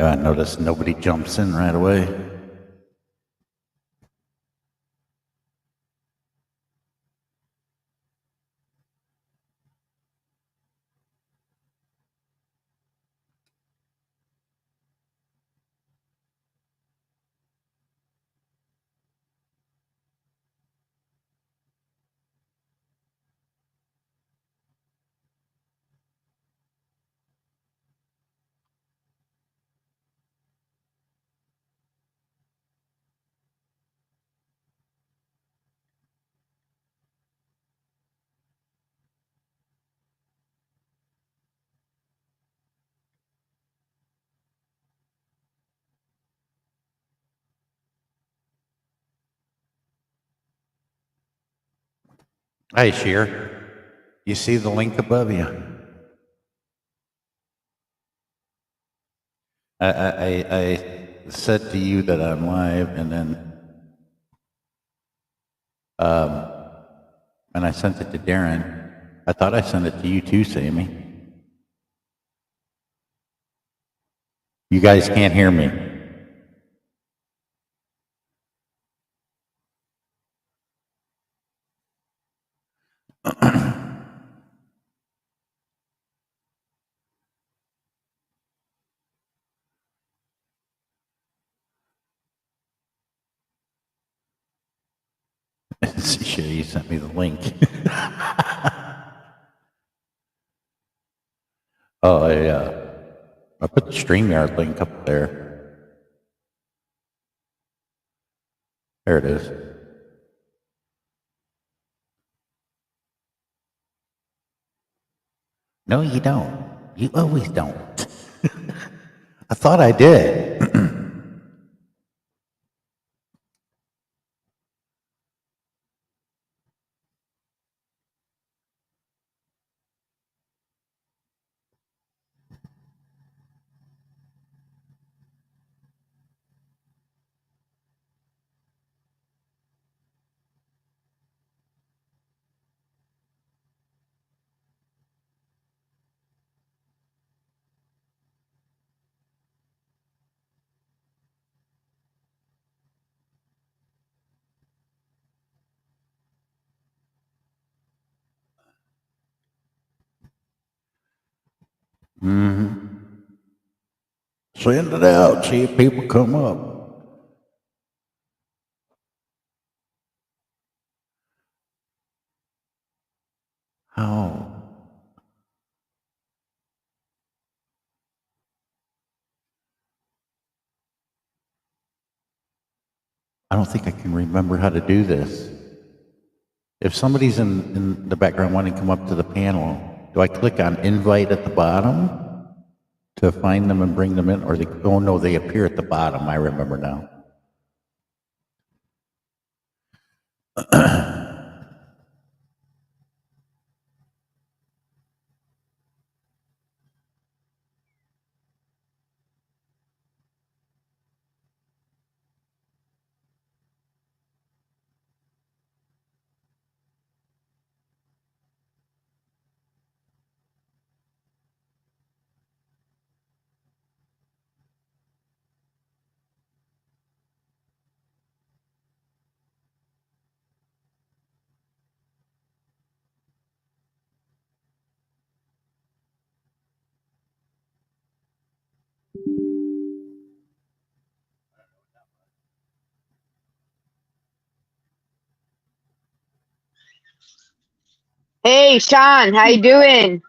I notice nobody jumps in right away. Hi, Sheer. You see the link above you? I said to you that I'm live, and then and I sent it to Darren. I thought I sent it to you too, Sammy. You guys can't hear me. Sure, you sent me the link. Oh, I put the StreamYard link up there. There it is. No, you don't. You always don't. I thought I did. Send it out, see if people come up. How? I don't think I can remember how to do this. If somebody's in the background wanting to come up to the panel, do I click on invite at the bottom to find them and bring them in? Or oh no, they appear at the bottom, I remember now. Hey, Sean, how you doing?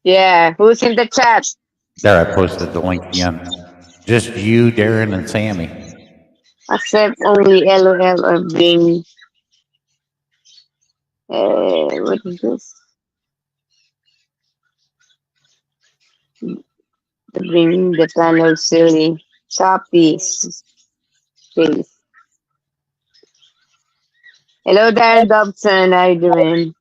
Yeah, who's in the chat? There, I posted the link again. Just you, Darren, and Sammy. Accept only LOL or bring. What is this? Bring the panel silly. Copies, please. Hello, Darren Dobson, how you doing?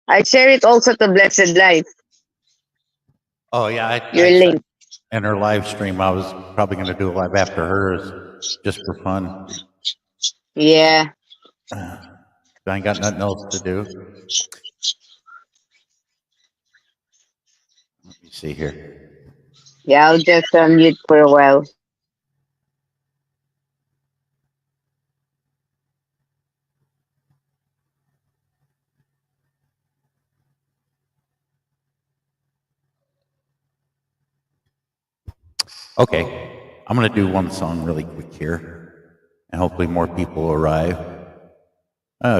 I share it also to Blessed Life. Oh yeah, Your link. in her live stream, I was probably going to do it live after hers. just for fun. Yeah. I ain't got nothing else to do. Let me see here. Yeah, I'll just mute for a while. Okay, I'm going to do one song really quick here, and hopefully more people will arrive.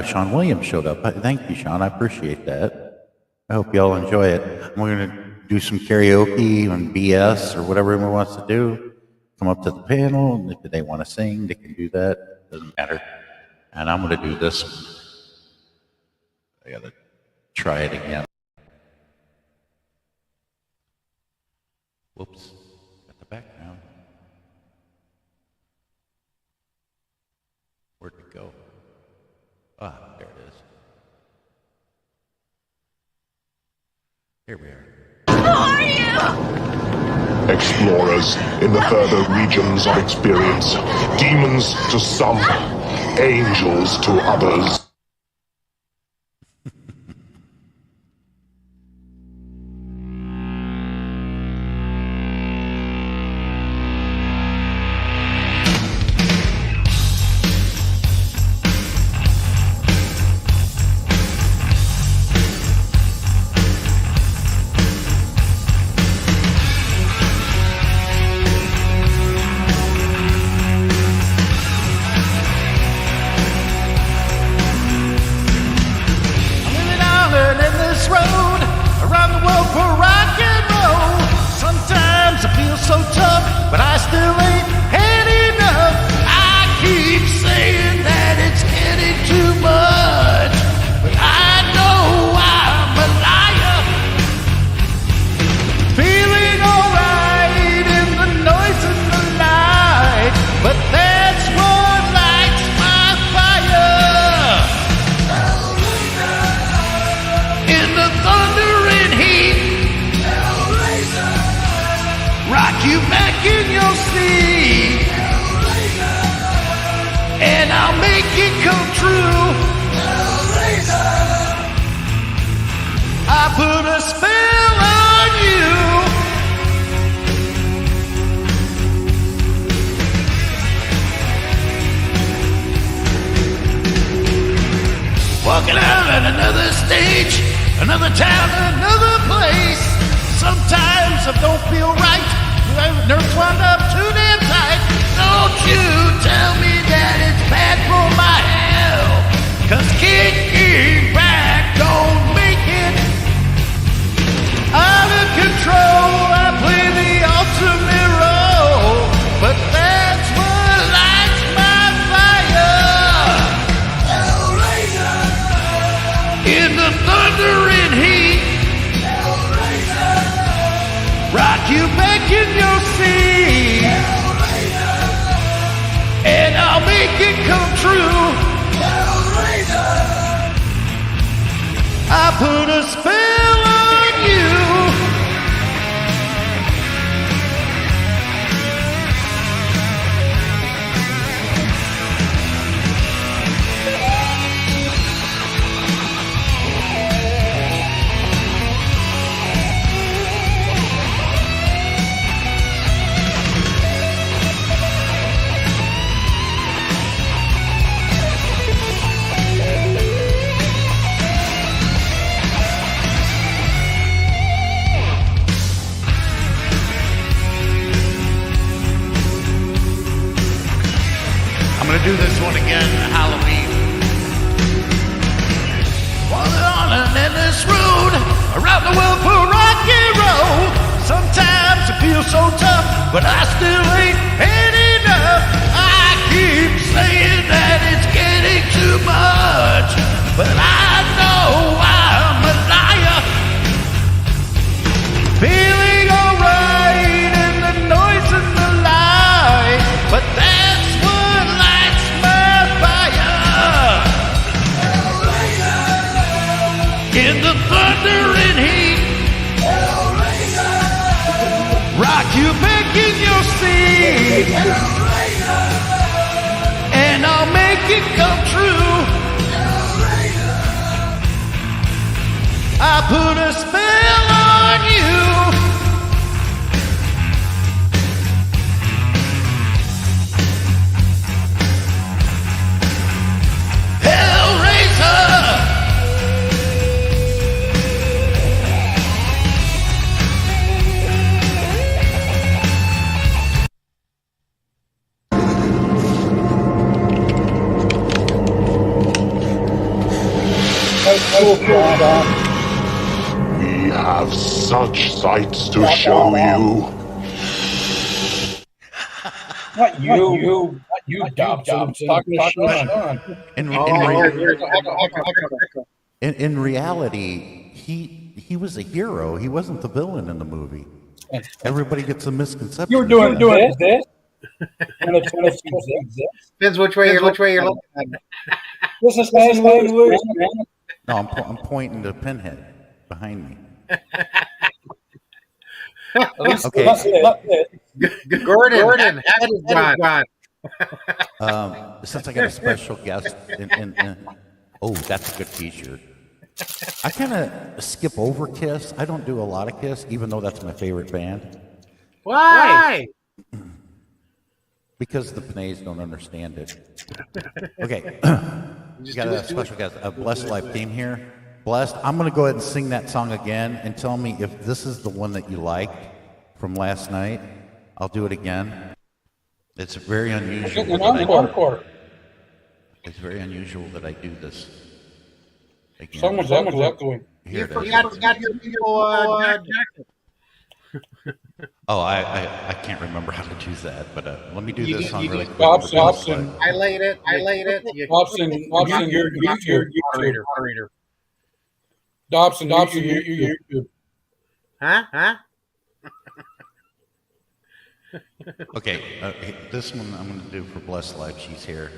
Sean Williams showed up. Thank you, Sean. I appreciate that. I hope you all enjoy it. We're going to do some karaoke and BS or whatever everyone wants to do. Come up to the panel, and if they want to sing, they can do that. Doesn't matter. And I'm going to do this one. I got to try it again. Whoops. Got the background. Where'd it go? Ah, there it is. Here we are. Who are you? Explorers in the further regions of experience. Demons to some, angels to others. But I still ain't had enough. I keep saying that it's getting too much, but I know I'm a liar. Feeling alright in the noise and the light, but that's what lights my fire. In the thundering heat, rock you back in your seat, and I'll make it come true. I put a spell on you. Walking out at another stage, another town, another place. Sometimes I don't feel right. Nerves wound up too damn tight. Don't you tell me that it's bad for my health, 'cause kicking back don't make it. Out of control, I play the ultimate role, but that's what lights my fire. In the thundering heat, rock you back in your seat, and I'll make it come true. I put a spell on you. I'm gonna do this one again, Halloween. On an endless road, around the world for rock and roll. Sometimes it feels so tough, but I still ain't had enough. I keep saying that it's getting too much, but I know I'm a liar. Feeling alright in the noise and the light, but that's what lights my fire. In the thundering heat, rock you back in your seat, make it come true. I put a spell on you. Hellraiser. We have such sights to show you. Not you, Dobson. Talking to Sean. In reality, he was a hero. He wasn't the villain in the movie. Everybody gets a misconception. You were doing this. Depends which way you're looking at. This is fast language. No, I'm pointing to Pinhead behind me. Okay. Gordon, that is John. Since I got a special guest, oh, that's a good T-shirt. I kind of skip over Kiss. I don't do a lot of Kiss, even though that's my favorite band. Why? Because the Panays don't understand it. Okay. You got a special guest. Blessed Life came here. Blessed, I'm going to go ahead and sing that song again and tell me if this is the one that you liked from last night. I'll do it again. It's very unusual. It's very unusual that I do this again. Someone's echoing. Here it is. You got your people jacket. Oh, I can't remember how to do that, but let me do this song really quick. Dobson. I laid it. Dobson, you're moderator. Dobson, you. Huh? Okay, this one I'm going to do for Blessed Life. She's here.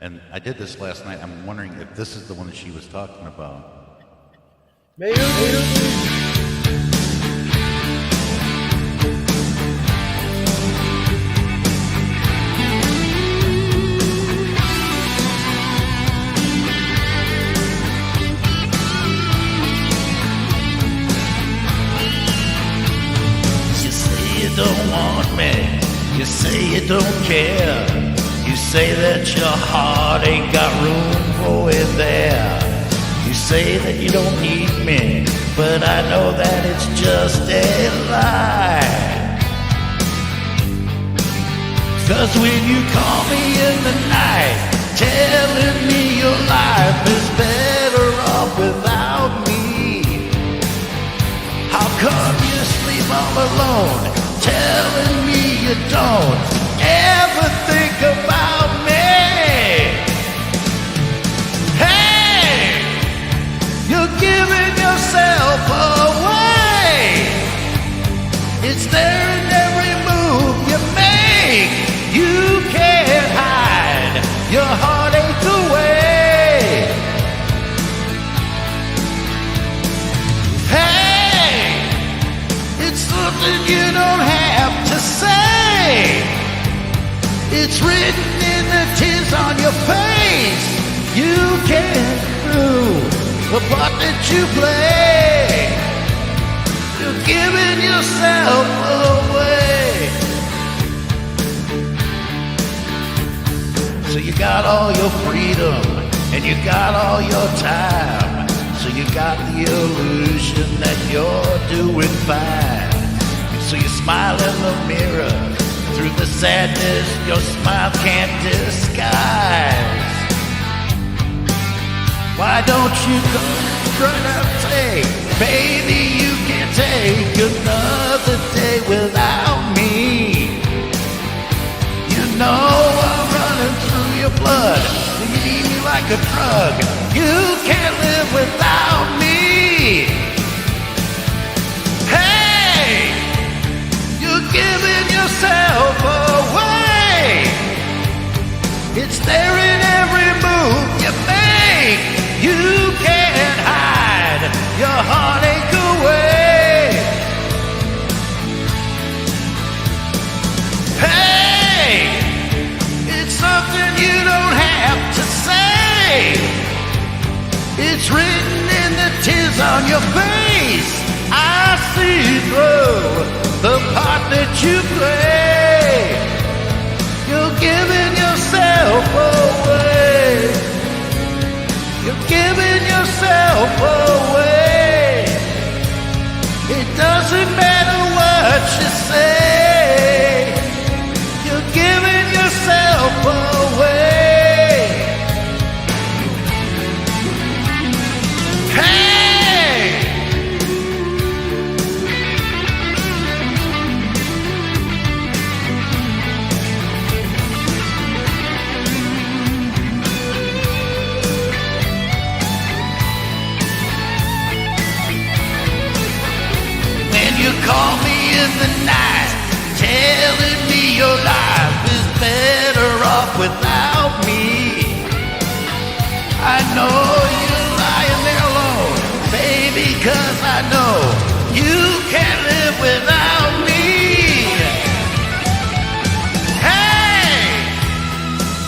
And I did this last night. I'm wondering if this is the one that she was talking about. You say you don't want me. You say you don't care. You say that your heart ain't got room for it there. You say that you don't need me, but I know that it's just a lie. 'Cause when you call me in the night, telling me your life is better off without me, how come you sleep all alone, telling me you don't ever think about me? Hey, you're giving yourself away. It's there in every move you make. You can't hide your heartache away. Hey, it's something you don't have to say. It's written in the tears on your face. You can't prove the part that you play. You're giving yourself away. So you got all your freedom and you got all your time. So you got the illusion that you're doing fine. So you smile in the mirror. Through the sadness your smile can't disguise. Why don't you come straight up and say, baby, you can't take another day without me. You know I'm running through your blood. You need me like a drug. You can't live without me. Hey, you're giving yourself away. It's there in every move you make. You can't hide your heartache away. Hey, it's something you don't have to It's written in the tears on your face. I see through the part that you play. You're giving yourself away. You're giving yourself away. It doesn't matter what you say. You're giving yourself away. Hey! When you call me in the night, telling me your life is better off without me, I know you're lying there alone, baby, 'cause I know you can't live without me. Hey,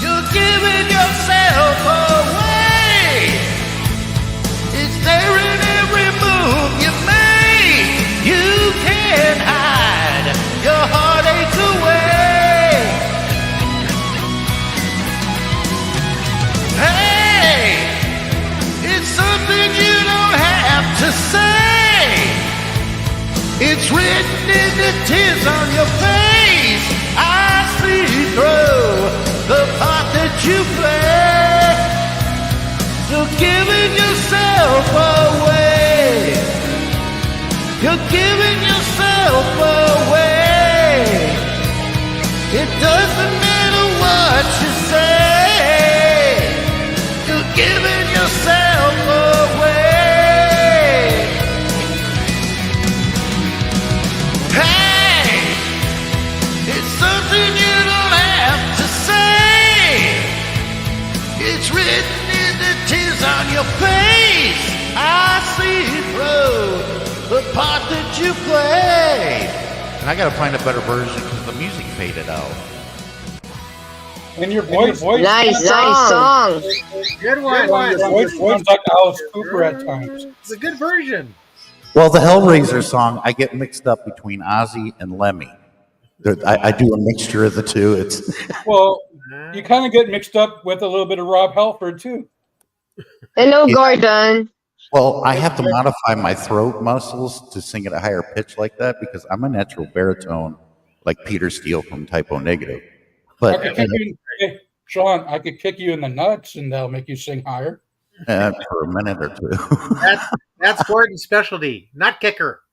you're giving yourself away. It's there in every move you make. You can't hide your heartaches away. Hey, it's something you don't have to say. It's written in the tears on your face. I see through the part that you play. You're giving yourself away. You're giving yourself away. It doesn't matter what you say. You're giving yourself away. Hey, it's something you don't have to say. It's written in the tears on your face. I see through the part that you play. And I got to find a better version because the music faded out. And your voice, Nice song. Good one. your voice sounds like Alice Cooper at times. It's a good version. Well, the Hellraiser song, I get mixed up between Ozzy and Lemmy. I do a mixture of the two. It's Well, you kind of get mixed up with a little bit of Rob Halford too. Hello, Gordon. well, I have to modify my throat muscles to sing at a higher pitch like that because I'm a natural baritone, like Peter Steele from Typo Negative. I But could kick you, hey, Sean, I could kick you in the nuts and that'll make you sing higher. for a minute or two. That's Gordon's specialty, nut kicker.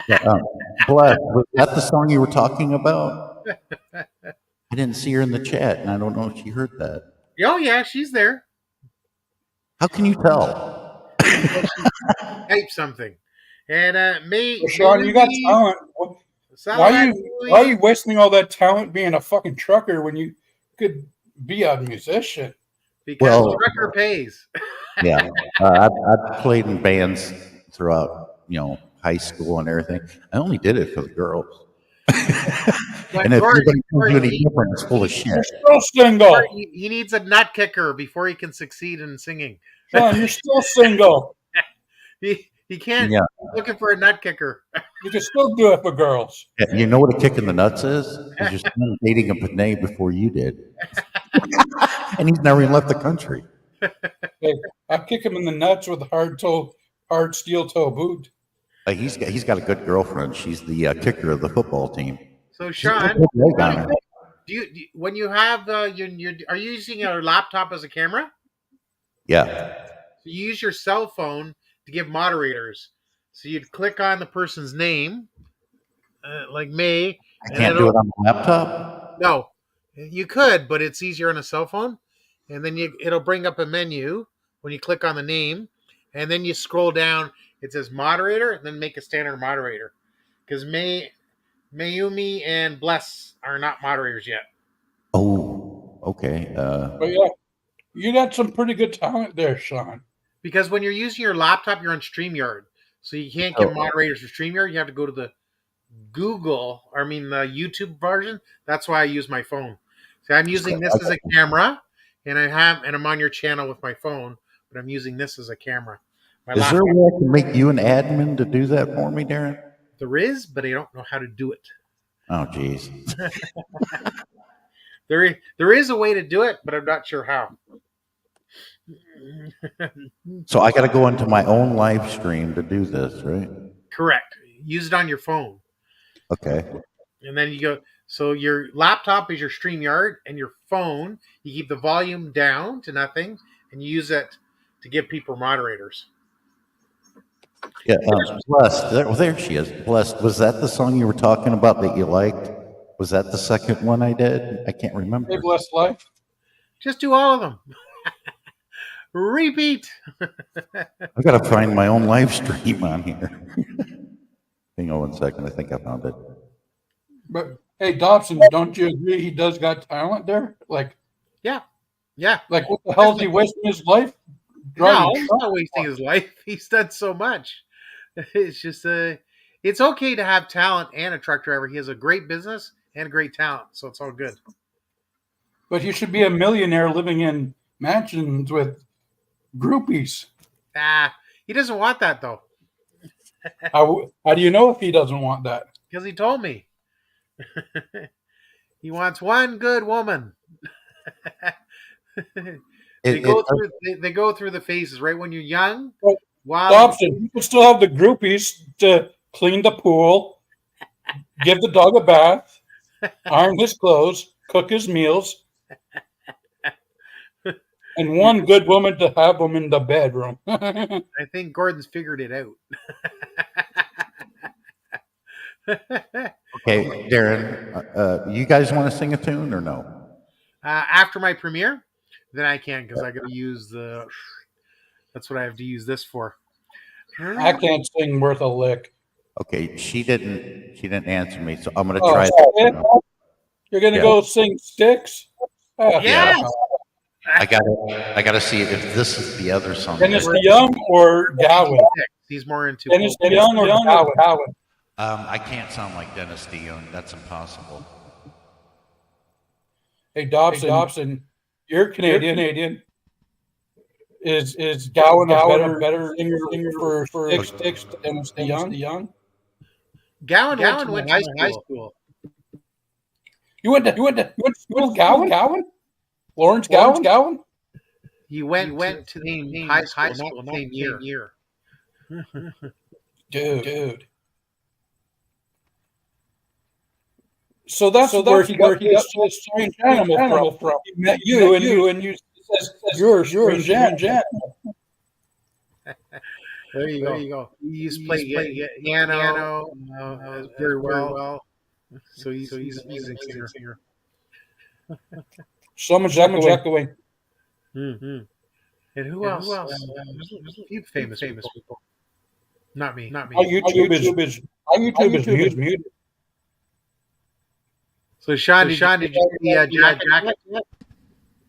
Bless, was that the song you were talking about? I didn't see her in the chat, and I don't know if she heard that. Oh yeah, she's there. How can you tell? Type something. And Well, Sean, you got talent. Why are you wasting all that talent being a fucking trucker when you could be a musician? Because Well- trucker pays. Yeah, I've played in bands throughout, high school and everything. I only did it for the girls. But And if Gordon, anybody tells you any different, it's full of shit. You're still single. he needs a nut kicker before he can succeed in singing. Sean, you're still single. He can't. Yeah. He's looking for a nut kicker. You can still do it for girls. Yeah, you know what a kick in the nuts is? Is your son dating a Panay before you did. And he's never even left the country. Hey, I kick him in the nuts with a hard steel toe boot. He's got a good girlfriend. She's the kicker of the football team. So She's got a Sean, good leg on her. do you when you have are you using your laptop as a camera? Yeah. So you use your cell phone to give moderators. So you'd click on the person's name, like me. I can't do it on the laptop. No, you could, but it's easier on a cell phone. And then it'll bring up a menu when you click on the name, and then you scroll down. It says moderator, and then make a standard moderator. Because Mayumi and Bless are not moderators yet. Oh, okay. But yeah, you got some pretty good talent there, Sean. Because when you're using your laptop, you're on StreamYard. So you can't get moderators for StreamYard. You have to go to the the YouTube version. That's why I use my phone. So I'm using this as a camera, and I'm on your channel with my phone. but I'm using this as a camera. My Is there a laptop. way I can make you an admin to do that for me, Darren? There is, but I don't know how to do it. Oh, geez. There is a way to do it, but I'm not sure how. So I got to go into my own live stream to do this, right? Correct. Use it on your phone. Okay. And then you go, so your laptop is your StreamYard, and your phone, you keep the volume down to nothing, and you use it to give people moderators. Yeah, Blessed. There she is. Blessed. Was that the song you were talking about that you liked? Was that the second one I did? I can't remember. Hey, blessed life. Just do all of them. Repeat. I got to find my own live stream on here. Hang on 1 second. I think I found it. But hey, Dobson, don't you agree he does got talent there? Like, Yeah. like what the hell is he wasting his life? No, driving he's truck? not wasting his life. He's done so much. It's just it's okay to have talent and a truck driver. He has a great business and great talent, so it's all good. But you should be a millionaire living in mansions with groupies. He doesn't want that though, How do you know if he doesn't want that? because he told me. He wants one good woman. They go through the phases, right? When you're young, Well, wow. Dobson, you can still have the groupies to clean the pool, give the dog a bath, iron his clothes, cook his meals, and one good woman to have him in the bedroom. I think Gordon's figured it out. Okay, Darren, you guys want to sing a tune or no? After my premiere, then I can, because I got to use the. That's what I have to use this for. I can't sing worth a lick. Okay, she didn't answer me, so I'm gonna Oh, try. shit. You're gonna go sing Sticks? Oh, Yes! I gotta see if this is the other song. Dennis DeYoung or Gowan? He's more into. Dennis DeYoung or Gowan? I can't sound like Dennis DeYoung. That's impossible. Hey, Dobson, you're Canadian. Is Gowan a better singer for Sticks than DeYoung? Gowan went to high school. You went to school with Gowan? Lawrence Gowan? He went to the high school, not the same year. Dude. So that's where he got this strange animal from. He met you, and you says you're a strange animal. There you go. He used to play piano very well. So he's a music singer. Someone's echoing. Mm-hmm. And who else? There's a few famous people. Not me. Our YouTube is muted. So Sean, did you see Jack?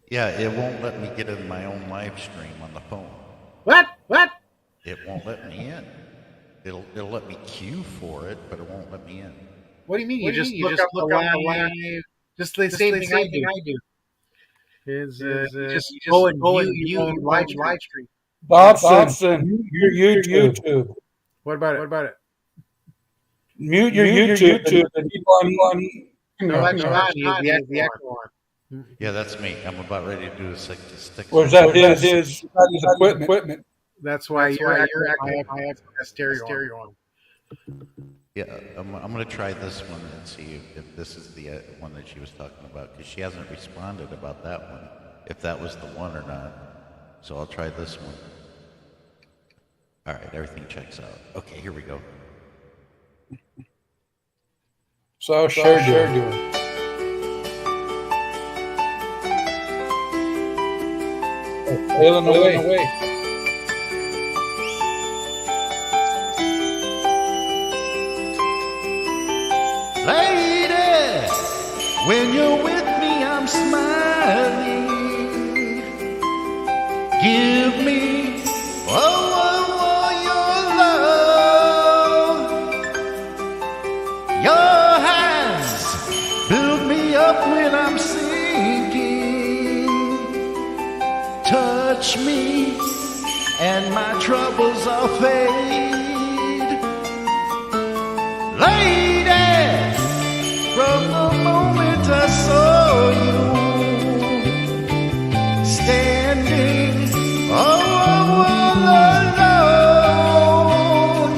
Yeah, it won't let me get in my own live stream on the phone. What? It won't let me in. It'll let me queue for it, but it won't let me in. What do you mean? You just look up the live. Just the same thing I do. Is just go and view your own live stream. Dobson, your YouTube. What about it? Mute your YouTube. No, that's not. The echo on. Yeah, that's me. I'm about ready to do a stick. Or is that his equipment? That's why you're acting. I have a stereo on. Yeah, I'm going to try this one and see if this is the one that she was talking about, because she hasn't responded about that one, if that was the one or not. So I'll try this one. All right, everything checks out. Okay, here we go. So sure doing. Sailing away. Lady, when you're with me, I'm smiling. Give me your love. Your hands build me up when I'm sinking. Touch me and my troubles all fade. Lady, from the moment I saw you standing all alone,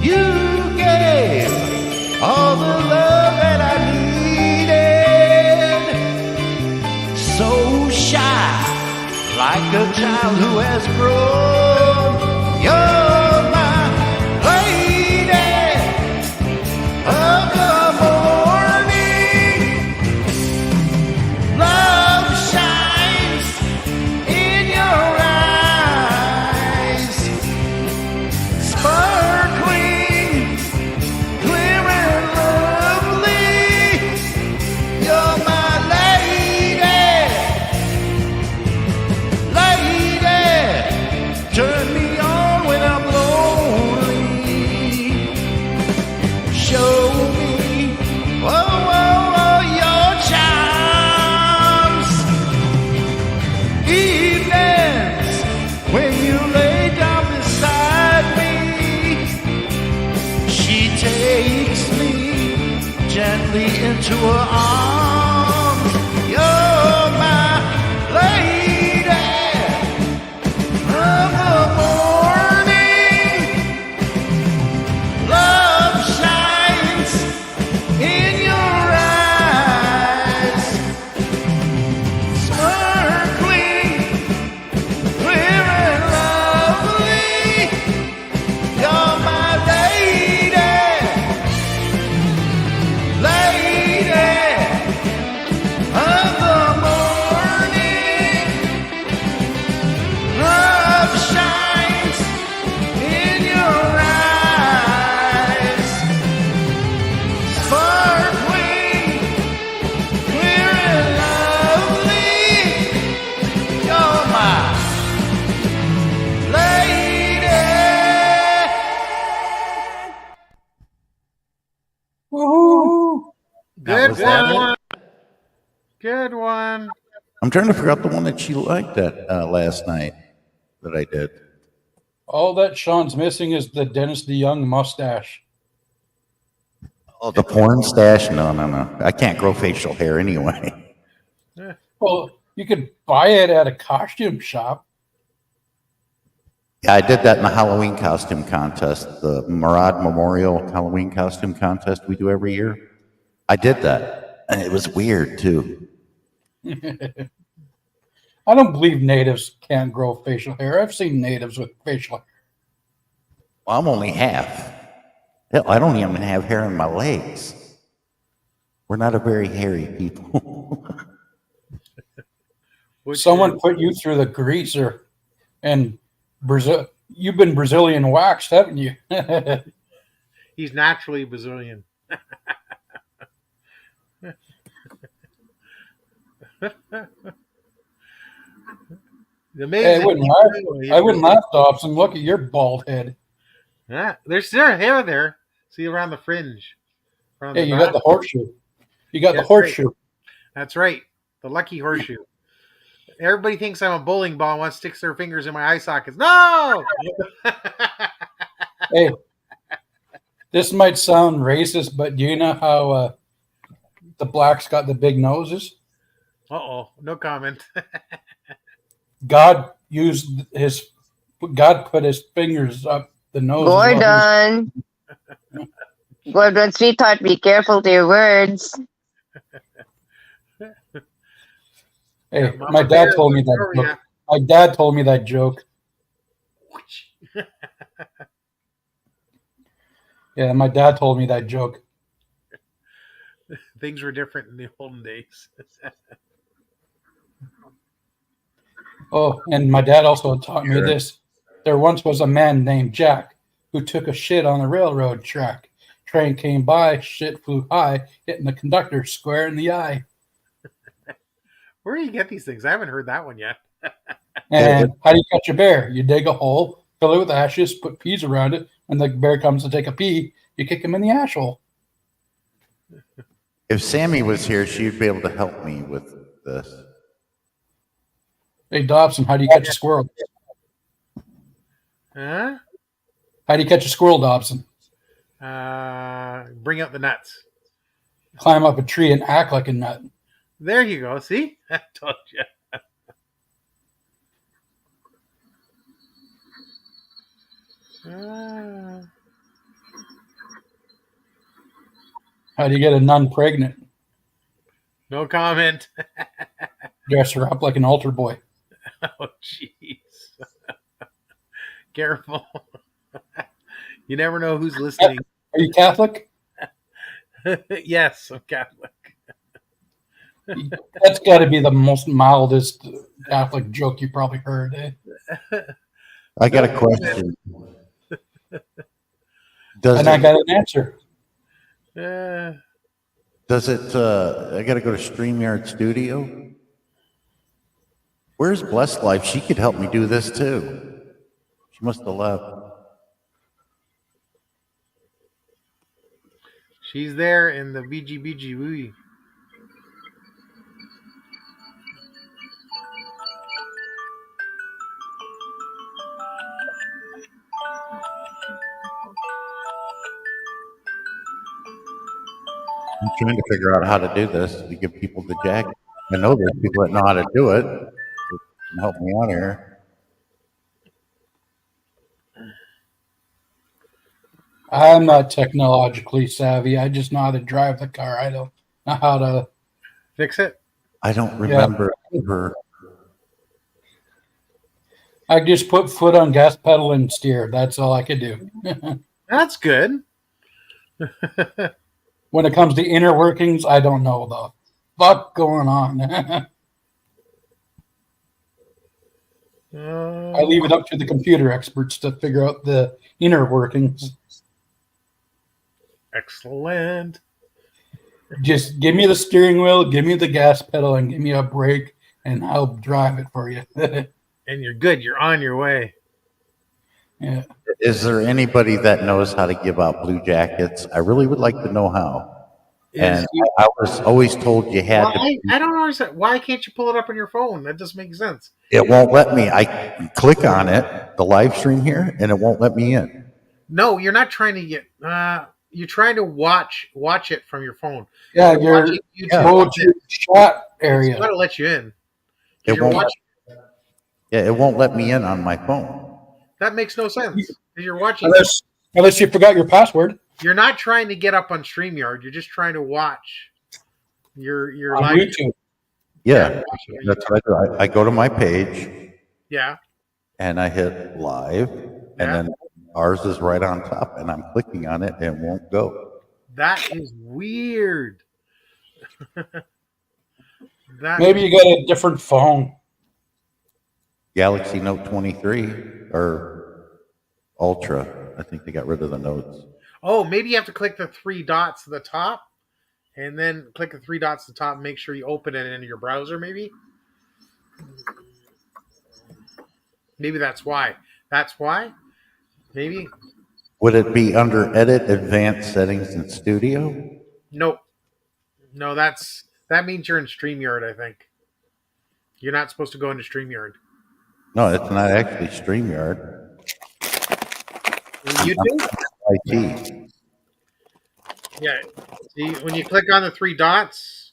you gave all the love that I needed. So shy, like a child who has grown. You're my lady of the morning. Love shines in your eyes, sparkling, clear and lovely. You're my lady, lady. Turn me on when I'm lonely. Show me, your charms. Evenings when you lay down beside me, she takes me gently into her arms. You're my lady of the morning. Love shines in your eyes, sparkling, clear and lovely. You're my lady, lady of the morning. Love shines in your eyes, sparkling, clear and lovely. You're my lady. Woohoo! Good was that one. Good one. I'm trying to figure out the one that she liked that last night that I did. All that Sean's missing is the Dennis DeYoung mustache. Oh, the porn stash? No. I can't grow facial hair anyway. Well, you could buy it at a costume shop. Yeah, I did that in the Halloween costume contest, the Murad Memorial Halloween costume contest we do every year. I did that, and it was weird too. I don't believe natives can't grow facial hair. I've seen natives with facial hair. Well, I'm only half. Hell, I don't even have hair in my legs. We're not a very hairy people. Someone put you through the greaser, and Brazil. You've been Brazilian waxed, haven't you? He's naturally Brazilian. Hey, I wouldn't laugh, Dobson. Look at your bald head. Yeah, there's still hair there. See around the fringe. Around Hey, the you back. got the horseshoe. You got the That's horseshoe. That's right. The lucky horseshoe. Everybody thinks I'm a bowling ball and wants to stick their fingers in my eye sockets. No! Hey, this might sound racist, but do you know how the blacks got the big noses? Uh-oh. No comment. God put his fingers up the nose. Gordon. Gordon, sweetheart, be careful to your words. Hey, Yeah, my dad told me that joke. My dad told me that joke. Yeah, my dad told me that joke. Things were different in the olden days. Oh, and my dad also taught me this. There once was a man named Jack who took a shit on the railroad track. Train came by, shit flew high, hitting the conductor square in the eye. Where do you get these things? I haven't heard that one yet. And how do you catch a bear? You dig a hole, fill it with ashes, put peas around it. When the bear comes to take a pee, you kick him in the ash hole. If Sammy was here, she'd be able to help me with this. Hey, Dobson, how do you catch a squirrel? Huh? How do you catch a squirrel, Dobson? Bring out the nuts. Climb up a tree and act like a nut. There you go. See? I told you. How do you get a nun pregnant? No comment. Dress her up like an altar boy. Oh, jeez. Careful. You never know who's listening. Are you Catholic? Yes, I'm Catholic. That's got to be the most mildest Catholic joke you probably heard. Eh? I got a question. And I got an answer. Does it, I got to go to StreamYard Studio? Where's Blessed Life? She could help me do this too. She must have left. She's there in the BGBG movie. I'm trying to figure out how to do this to give people the jacket. I know there's people that know how to do it. They can help me out here. I'm not technologically savvy. I just know how to drive the car. I don't know how to fix it. I don't remember her. I just put foot on gas pedal and steer. That's all I could do. That's good. When it comes to inner workings, I don't know the fuck going on. I leave it up to the computer experts to figure out the inner workings. Excellent. Just give me the steering wheel, give me the gas pedal, and give me a brake, and I'll drive it for you. And you're good. You're on your way. Yeah. Is there anybody that knows how to give out blue jackets? I really would like to know how. And I was always told you had to. I don't understand. Why can't you pull it up on your phone? That doesn't make sense. It won't let me. I click on it, the live stream here, and it won't let me in. No, you're not trying to get. You're trying to watch it from your phone. Yeah, you're go to shot area. It's got to let you in. It won't. Yeah, it won't let me in on my phone. That makes no sense. Because you're watching. Unless you forgot your password. You're not trying to get up on StreamYard. You're just trying to watch your on live YouTube. Yeah, that's what I do. I go to my page. Yeah. And I hit live, and then ours is right on top, and I'm clicking on it, and it won't go. That is weird. Maybe you got a different phone. Galaxy Note 23 or Ultra. I think they got rid of the notes. Oh, maybe you have to click the three dots at the top, and then click the three dots at the top and make sure you open it in your browser, maybe? Maybe that's why. That's why? Maybe? Would it be under Edit, Advanced Settings, and Studio? Nope. No, that means you're in StreamYard, I think. You're not supposed to go into StreamYard. No, it's not actually StreamYard. YouTube? IT. Yeah. See, when you click on the three dots,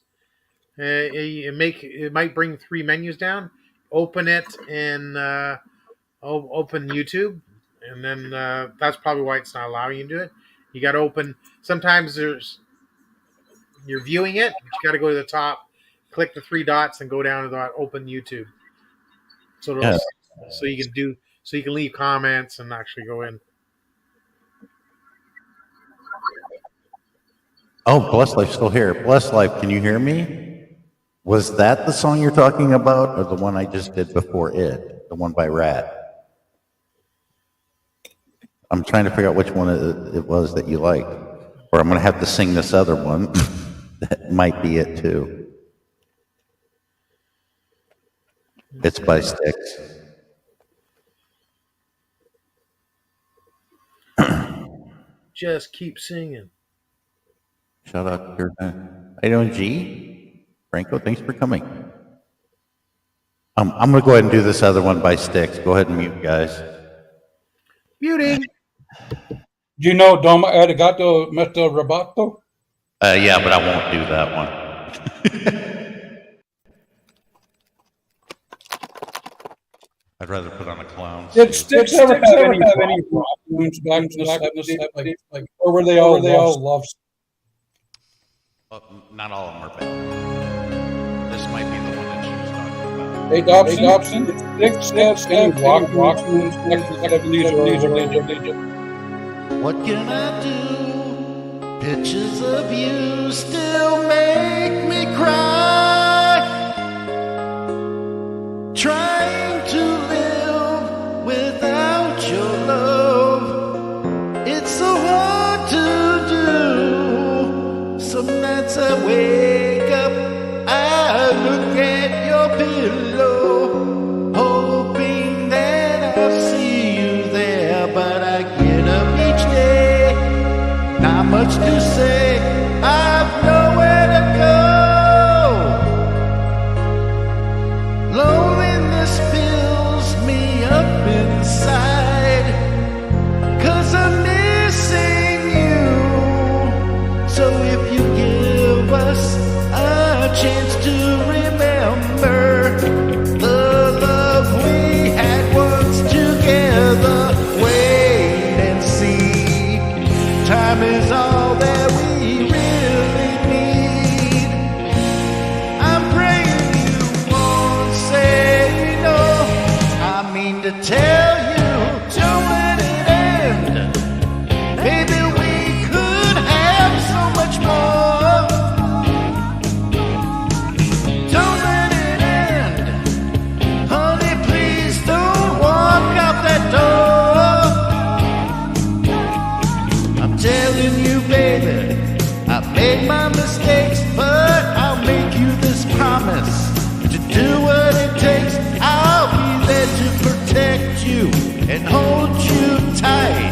it might bring three menus down. Open it and open YouTube, and then that's probably why it's not allowing you to do it. You got to open. Sometimes you're viewing it, but you got to go to the top, click the three dots, and go down to the open YouTube. So you can leave comments and actually go in. Oh, Blessed Life's still here. Blessed Life, can you hear me? Was that the song you're talking about, or the one I just did before it? The one by Rat? I'm trying to figure out which one it was that you liked. Or I'm going to have to sing this other one. That might be it, too. It's by Styx. Just keep singing. Shout out to how you doing, G? Franco, thanks for coming. I'm going to go ahead and do this other one by Styx. Go ahead and mute, guys. Muting. Do you know Doma Arigato Mr. Roboto? Yeah, but I won't do that one. I'd rather put on a clown Did suit. Sticks ever have any problems back in the 70s? Like, or were they all love? Not all of them are bad. This might be the one that she was talking about. Hey, Dobson, did Sticks have any rock wounds back in the 70s or they What can I do? Pictures of you still make me cry. Trying to live without your love, it's so hard to do. Some nights I wake up, I look at your pillow, hoping that I'll see you there, but I get up each day, not much to say, I've nowhere to go. Loneliness fills me up inside, 'cause I'm missing you. So if you give us a chance to remember the love we had once together, wait and see. Time is all that we really need. I'm praying you won't say no. I mean to tell you, don't let it end. Maybe we could have so much more. Don't let it end. Honey, please don't walk out that door. I'm telling you, baby, I've made my mistakes, but I'll make you this promise. To do what it takes, I'll be there to protect you and hold you tight.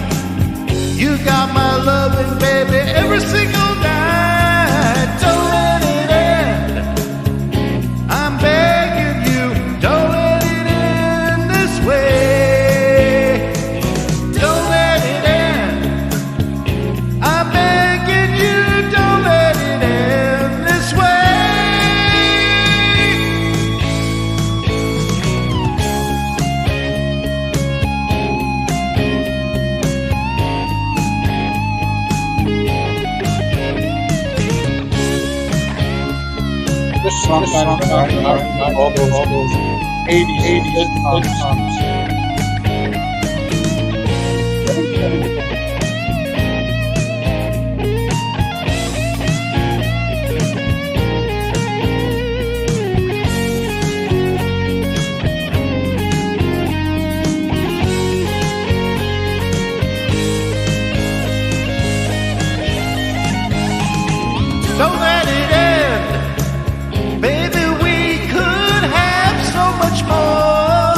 You got my loving, baby, every single night. Don't let it end. I'm begging you, don't let it end this way. Don't let it end. I'm begging you, don't let it end this way. This song kind of all those 80s songs. Don't let it end. Baby, we could have so much more.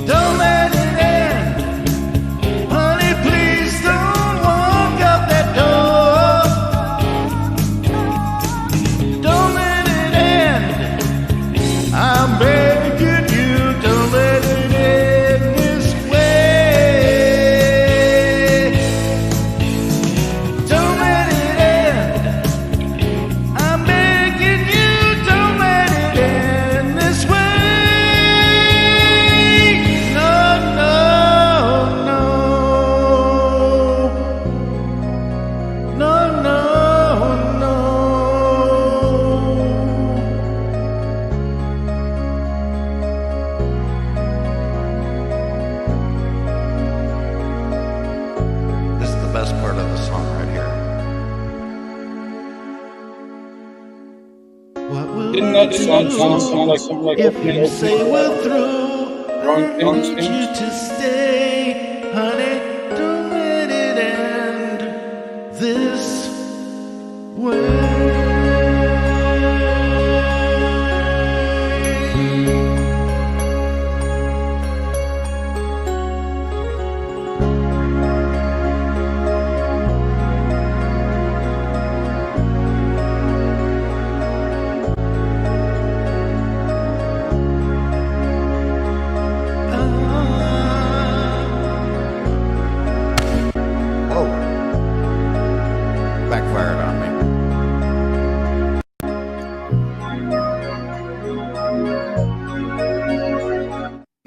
Don't let it end. Honey, please don't walk out that door. Don't let it end. I'm begging you, don't let it end this way. Don't let it end. I'm begging you, don't let it end this way. No, no, no. No, no, no. This is the best part of the song right here. What will Didn't we that do sound like something like if opening you say we're through? I Wrong need you to stay, honey. Don't let it end this way. Ah.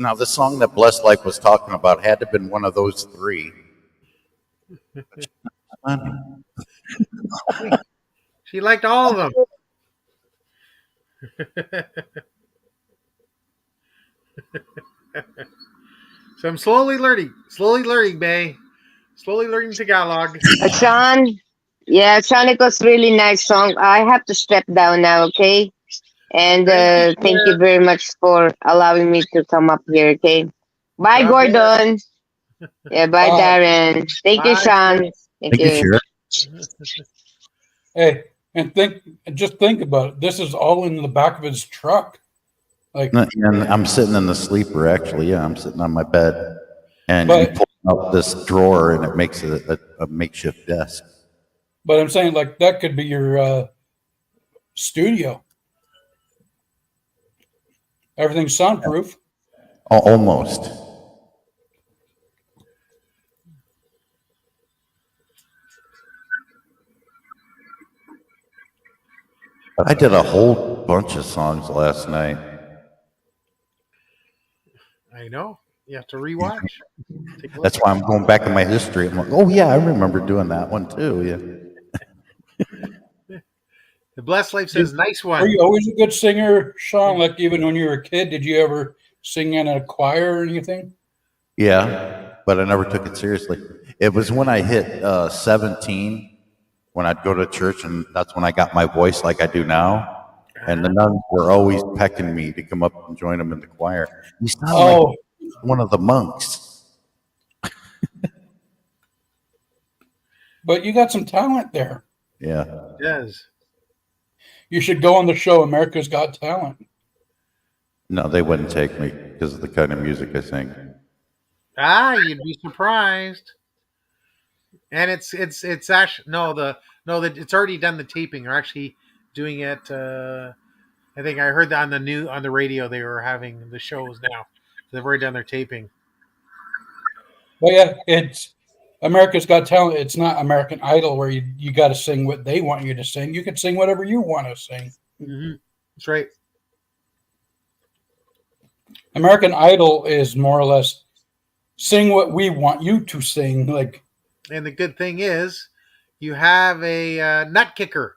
Now, the song that Blessed Life was talking about had to have been one of those three. She liked all of them. So I'm slowly learning, Bay. Slowly learning Tagalog. Sean, yeah, Sean, it was really nice song. I have to step down now, okay? And thank you very much for allowing me to come up here, okay? Bye, God Gordon. Yeah, bye, Bye. Darren. Thank you, Bye, Sean. Thank you. Sheriff. Hey, and just think about it. This is all in the back of his truck. Like, And I'm sitting in the sleeper, actually. Yeah, I'm sitting on my bed. And you But- pull out this drawer, and it makes it a makeshift desk. but I'm saying, like, that could be your studio. Everything's soundproof. Almost. But I did a whole bunch of songs last night. I know. You have to rewatch. Take a look. That's why I'm going back in my history. I'm like, oh, yeah, I remember doing that one, too. Yeah. The Blessed Life says, "Nice Were one." you always a good singer, Sean? Like, even when you were a kid, did you ever sing in a choir or anything? Yeah, but I never took it seriously. It was when I hit 17 when I'd go to church, and that's when I got my voice like I do now. And the nuns were always pecking me to come up and join them in the choir. You sound like one of the monks. But you got some talent there. Yeah. It does. You should go on the show America's Got Talent. No, they wouldn't take me because of the kind of music I sing. You'd be surprised. And it's actually it's already done the taping. They're actually doing it. I think I heard that on the radio they were having the shows now. They've already done their taping. Well, yeah, it's America's Got Talent. It's not American Idol where you got to sing what they want you to sing. You can sing whatever you want to sing. Mm-hmm. That's right. American Idol is more or less sing what we want you to sing. Like, And the good thing is, you have a nut kicker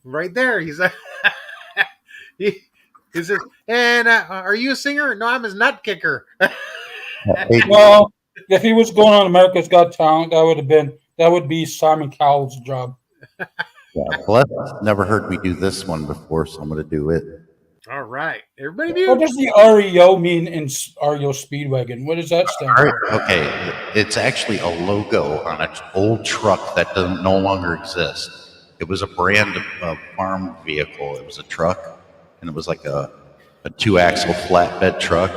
right there. He's he says, "And are you a singer?" "No, I'm his nut kicker." well, if he was going on America's Got Talent, that would be Simon Cowell's job. Yeah, Bless never heard me do this one before, so I'm going to do it. All right, everybody. What does the REO mean in REO Speedwagon? What does that stand All for? right, okay. It's actually a logo on an old truck that no longer exists. It was a brand of farm vehicle. It was a truck, and it was like a 2-axle flatbed truck.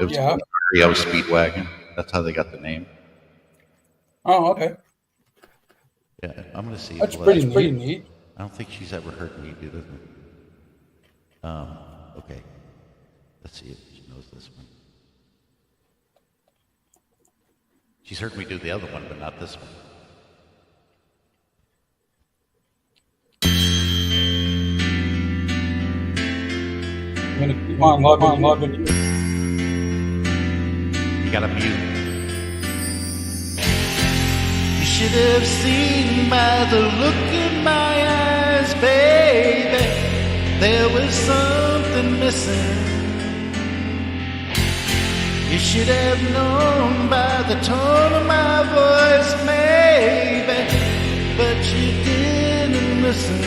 It was Yeah. a REO Speedwagon. That's how they got the name. Oh, okay. Yeah, I'm going to see. That's if pretty neat. I don't think she's ever heard me do this one. Okay. Let's see if she knows this one. She's heard me do the other one, but not this one. I'm going to keep on loving you. You got to mute. You should have seen by the look in my eyes, baby, there was something missing. You should have known by the tone of my voice, maybe, but you didn't listen.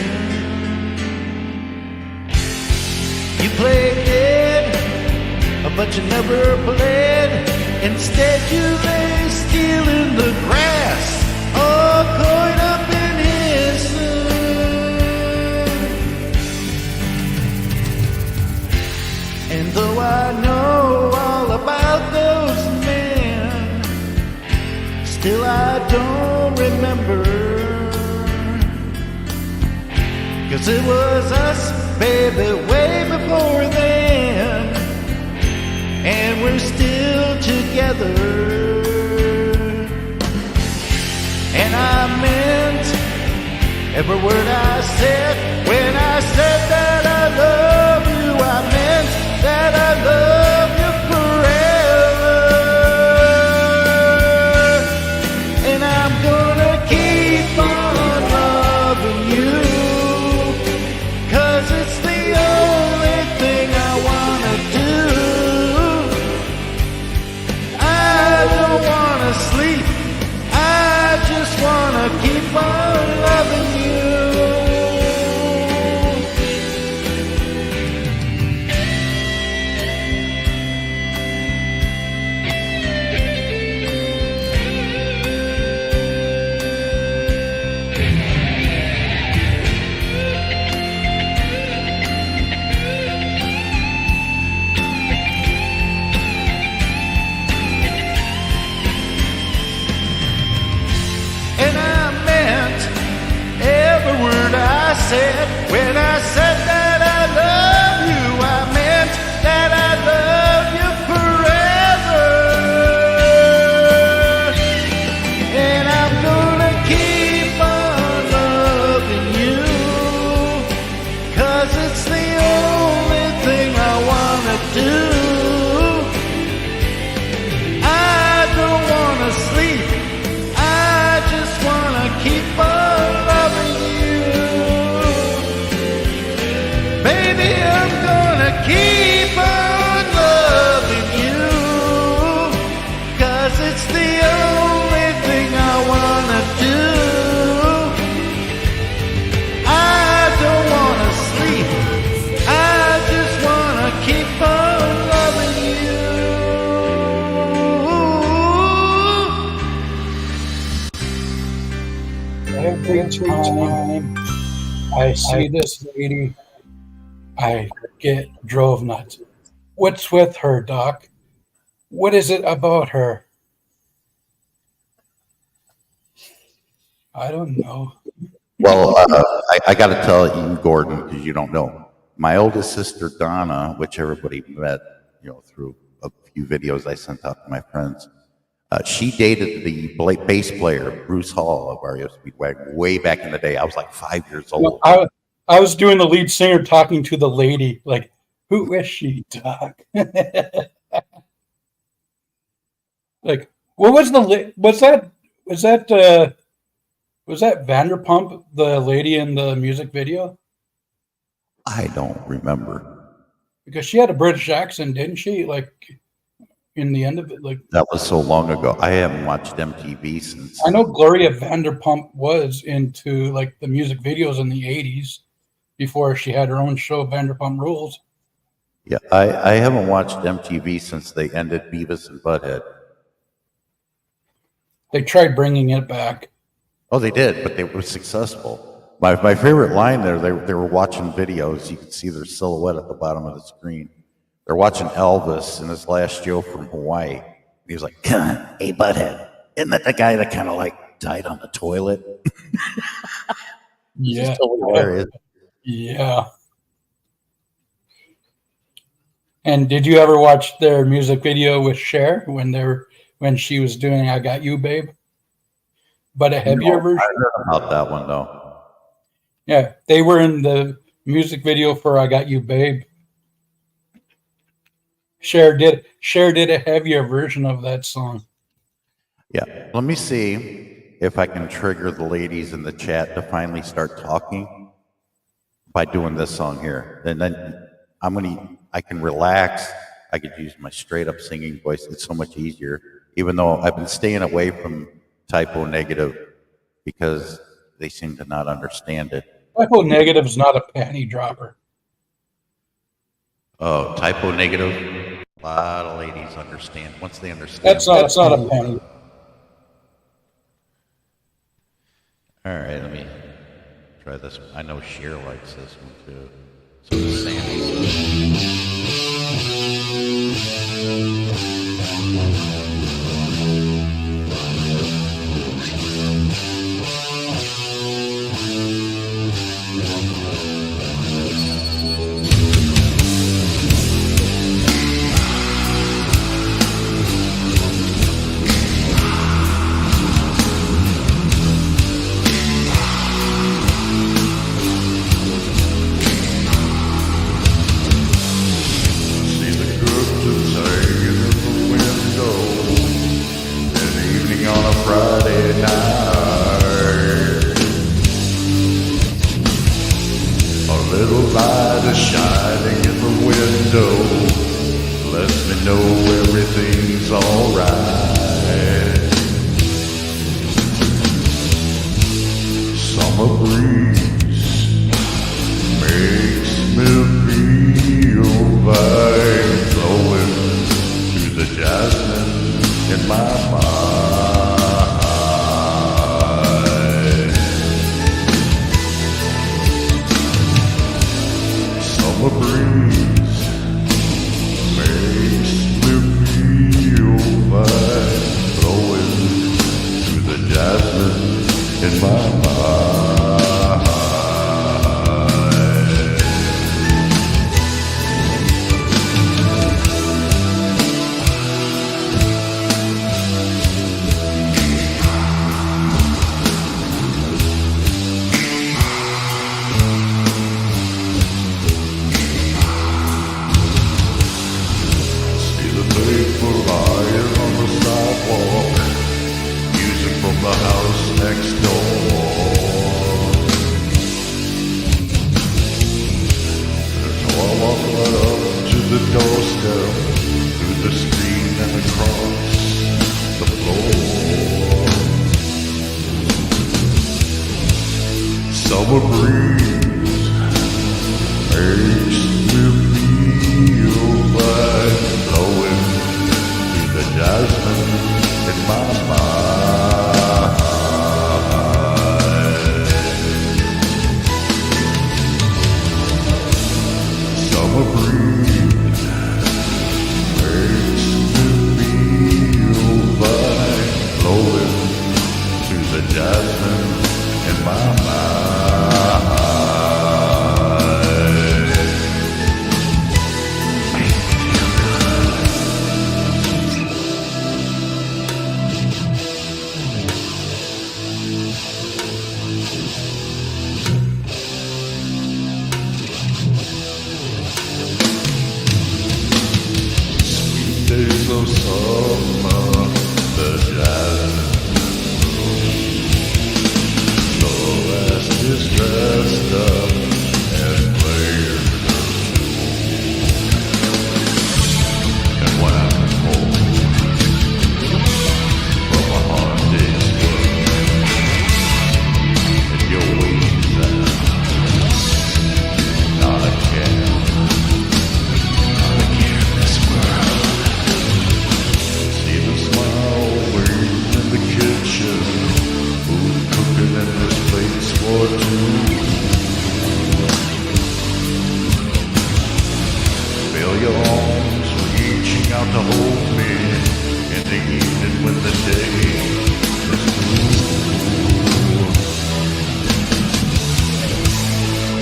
You played dead, but you never played. Instead you lay still in the grass, all caught up in his sun. And though I know all about those men, still I don't remember. 'Cause it was us, baby, way before then, and we're still together. And I meant every word I said when I said that I love you. I meant that I love you forever. said, when I said that I love you, I meant that I love you forever. And I'm gonna keep on loving you, 'cause it's the only thing I wanna do. I don't wanna sleep, I just wanna keep on loving you. Baby, I'm gonna keep on loving you, 'cause it's the only thing I wanna do. I don't wanna sleep, I just wanna keep on loving you. Every time I see this lady, I get drove nuts. What's with her, Doc? What is it about her? I don't know. Well, I got to tell you, Gordon, because you don't know. My oldest sister, Donna, which everybody met, through a few videos I sent out to my friends, she dated the bass player, Bruce Hall of REO Speedwagon, way back in the day. I was like 5 years old. I was doing the lead singer talking to the lady, like, who is she, Doc? Like, what was was that Vanderpump, the lady in the music video? I don't remember. Because she had a British accent, didn't she? Like, in the end of it, like, That was so long ago. I haven't watched MTV since. I know Gloria Vanderpump was into like the music videos in the 80s before she had her own show, Vanderpump Rules. Yeah, I haven't watched MTV since they ended Beavis and Butthead. They tried bringing it back. Oh, they did, but they were successful. My favorite line there, they were watching videos. You could see their silhouette at the bottom of the screen. They're watching Elvis in his last show from Hawaii. He was like, "Hey, Butthead, isn't that the guy that kind of like died on the toilet?" Yeah. Just totally hilarious. Yeah. And did you ever watch their music video with Cher when she was doing "I Got You, Babe"? But a heavier version. I heard about that one though. Yeah, they were in the music video for "I Got You, Babe." Cher did a heavier version of that song. Yeah, let me see if I can trigger the ladies in the chat to finally start talking by doing this song here. And then I can relax. I could use my straight up singing voice. It's so much easier, even though I've been staying away from Typo Negative because they seem to not understand it. Typo Negative is not a panty dropper. Oh, Typo Negative. A lot of ladies understand. Once they understand. That's not a panty. All right, let me try this one. I know Cher likes this one too. So does Sandy. breeze makes me feel like blowing through the jasmine in my mind. Summer breeze makes me feel like blowing through the jasmine in my mind. Sweet days of summer, the jasmine the West is dressed up and playing her tune. And when I'm home from a hard day's work, and your ways out, not a care in this world. See the smile waiting in the kitchen. Who's cooking in this place for two? Feel your arms reaching out to hold me in the evening when the day is through.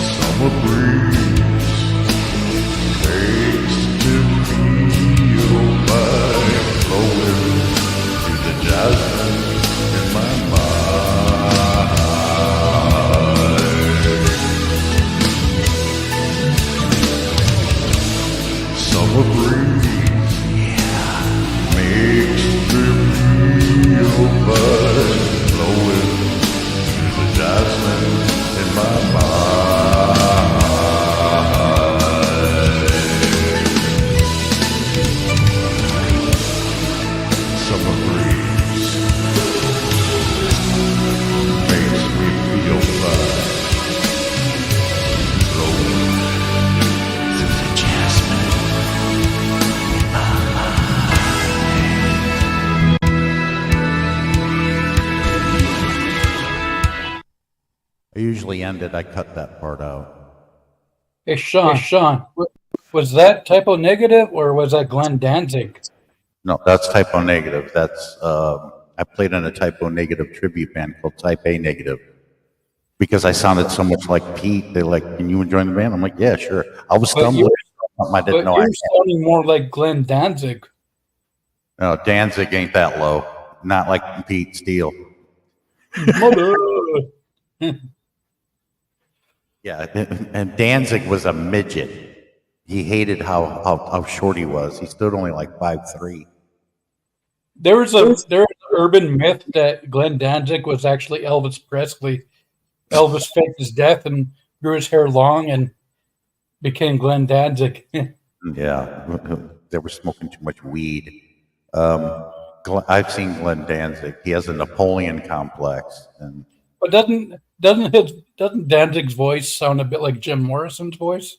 Summer breeze makes me feel like blowing through the jasmine in my mind. Summer breeze makes me feel like blowing through the jasmine in my mind. Summer breeze makes me feel like blowing through the jasmine in my mind. I usually end it. I cut that part out. Hey, Sean, was that typo negative or was that Glenn Danzig? No, that's typo negative. That's I played in a typo negative tribute band called Type A Negative because I sounded so much like Pete. They're like, "Can you join the band?" I'm like, "Yeah, sure." I was But stumbling. you're, I but didn't know. you're sounding more like Glenn Danzig. No, Danzig ain't that low. Not like Pete Steele. Mother. Yeah, and Danzig was a midget. He hated how short he was. He stood only like 5'3". There was an urban myth that Glenn Danzig was actually Elvis Presley. Elvis faked his death and grew his hair long and became Glenn Danzig. Yeah, they were smoking too much weed. I've seen Glenn Danzig. He has a Napoleon complex, and But doesn't Danzig's voice sound a bit like Jim Morrison's voice?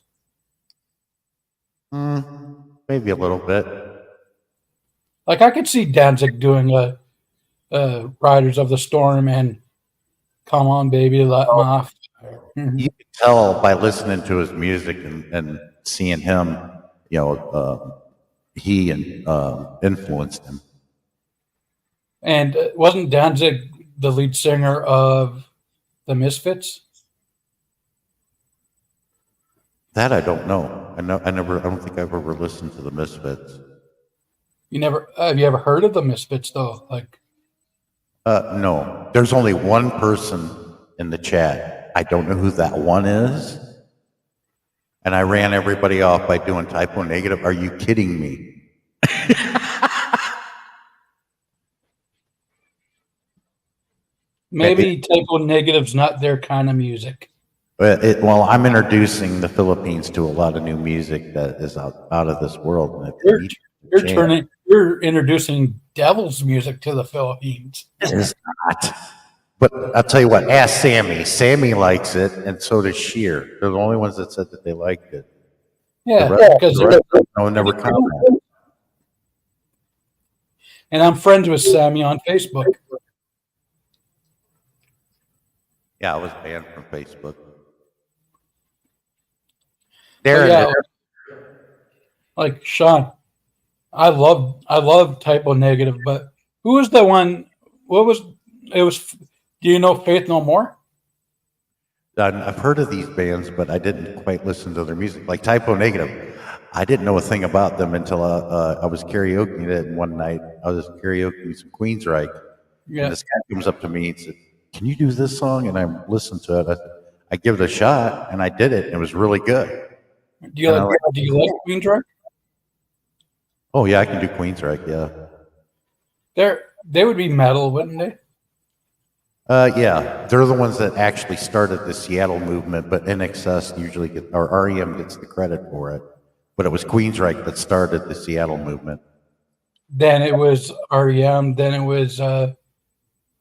maybe a little bit. Like I could see Danzig doing a Riders of the Storm and Come On Baby Let Me Off. You can tell by listening to his music and seeing him, he influenced him. And wasn't Danzig the lead singer of the Misfits? That I don't know. I don't think I've ever listened to the Misfits. Have you ever heard of the Misfits though? Like, No. There's only one person in the chat. I don't know who that one is. And I ran everybody off by doing typo negative. Are you kidding me? maybe typo negative's not their kind of music. Well, I'm introducing the Philippines to a lot of new music that is out of this world. And You're introducing devil's music to the Philippines. It is not. But I'll tell you what, ask Sammy. Sammy likes it, and so does Sheer. They're the only ones that said that they liked it. Yeah, because The rest no one never commented. and I'm friends with Sammy on Facebook. Yeah, I was banned from Facebook. But Darren, yeah, like Sean, I love Typo Negative, but who was the one? What was it? Was do you know Faith No More? I've heard of these bands, but I didn't quite listen to their music. Like Typo Negative, I didn't know a thing about them until I was karaokeing it one night. I was karaokeing some Queensryche, Yeah. and this guy comes up to me and said, "Can you do this song?" And I listened to it. I give it a shot, and I did it. And it was really good. Do you like Queensryche? Oh yeah, I can do Queensryche. Yeah. They would be metal, wouldn't they? Yeah, they're the ones that actually started the Seattle movement, but NXS usually or REM gets the credit for it. But it was Queensryche that started the Seattle movement. Then it was REM. Then it was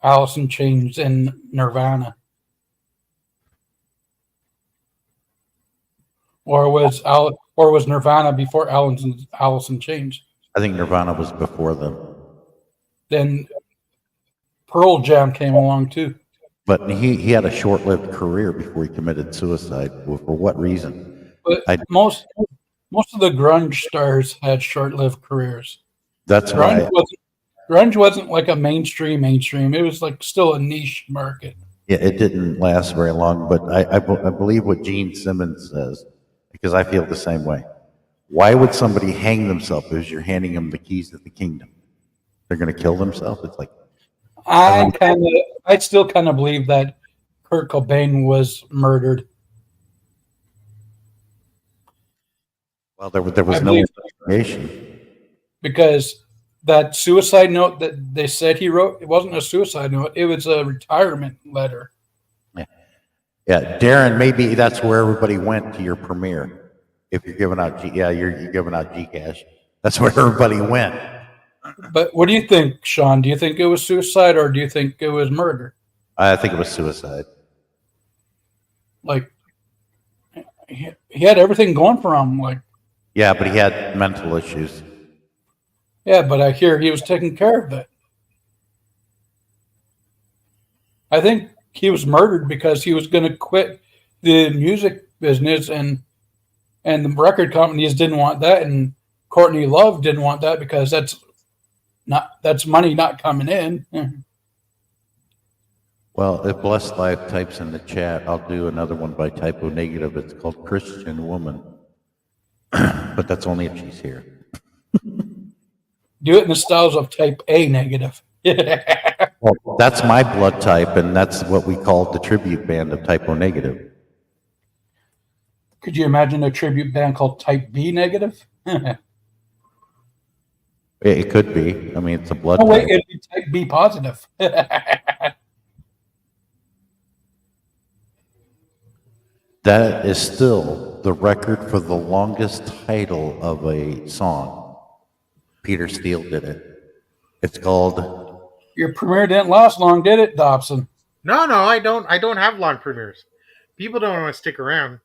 Alice in Chains and Nirvana. Or was Nirvana before Alice in Chains? I think Nirvana was before them. Then Pearl Jam came along too. But he had a short-lived career before he committed suicide. For what reason? But most of the grunge stars had short-lived careers. That's why. Grunge wasn't like a mainstream. It was like still a niche market. Yeah, it didn't last very long. But I believe what Gene Simmons says, because I feel the same way. Why would somebody hang themselves if you're handing them the keys to the kingdom? They're going to kill themselves? It's like, I still kind of believe that Kurt Cobain was murdered. well, there was no investigation. Because that suicide note that they said he wrote, it wasn't a suicide note, it was a retirement letter. Yeah, Darren, maybe that's where everybody went to your premiere. If you're giving out, you're giving out Gcash. That's where everybody went. But what do you think, Sean? Do you think it was suicide or do you think it was murder? I think it was suicide. Like, he had everything going for him. Like, Yeah, but he had mental issues. yeah, but I hear he was taking care of it. I think he was murdered because he was going to quit the music business, and the record companies didn't want that, and Courtney Love didn't want that because that's money not coming in. Well, if Blessed Life types in the chat, I'll do another one by Typo Negative. It's called Christian Woman. But that's only if she's here. Do it in the styles of type A negative. Well, that's my blood type, and that's what we call the tribute band of Typo Negative. Could you imagine a tribute band called Type B negative? It could be. I mean, it's a blood Oh wait, type. it'd be Type B positive. That is still the record for the longest title of a song. Peter Steele did it. It's called... Your premiere didn't last long, did it, Dobson? No, I don't have long premieres. People don't want to stick around.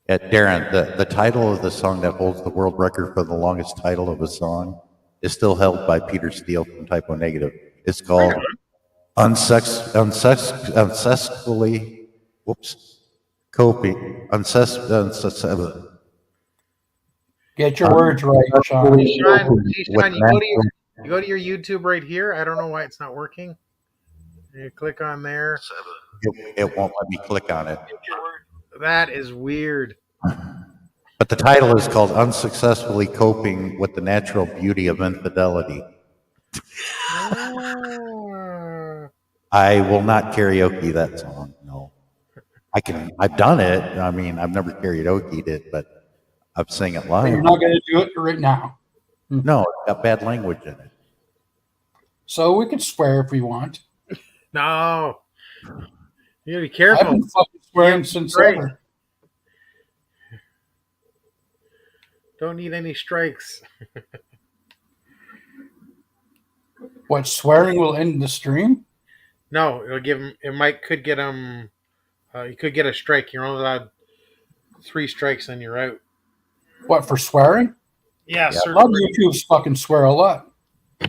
Darren, the title of the song that holds the world record for the longest title of a song is still held by Peter Steele from Typo Negative. It's called Unsuccessfully Coping. Get your words right, Sean. Sean, you go to your YouTube right here. I don't know why it's not working. You click on there. It won't let me click on it. That is weird. But the title is called Unsuccessfully Coping with the Natural Beauty of Infidelity. I will not karaoke that song. No. I've done it. I mean, I've never karaoke'd it, but I've sang it live. You're not going to do it right now. No, it's got bad language in it. So we can swear if we want. No. You gotta be I've careful. been fucking swearing since Right. ever. Don't need any strikes. What, swearing will end the stream? No, it'll give him. It might could get him. You could get a strike. You're only allowed 3 strikes, and you're out. What, for swearing? Yeah, A certain. lot of YouTubers fucking swear a lot.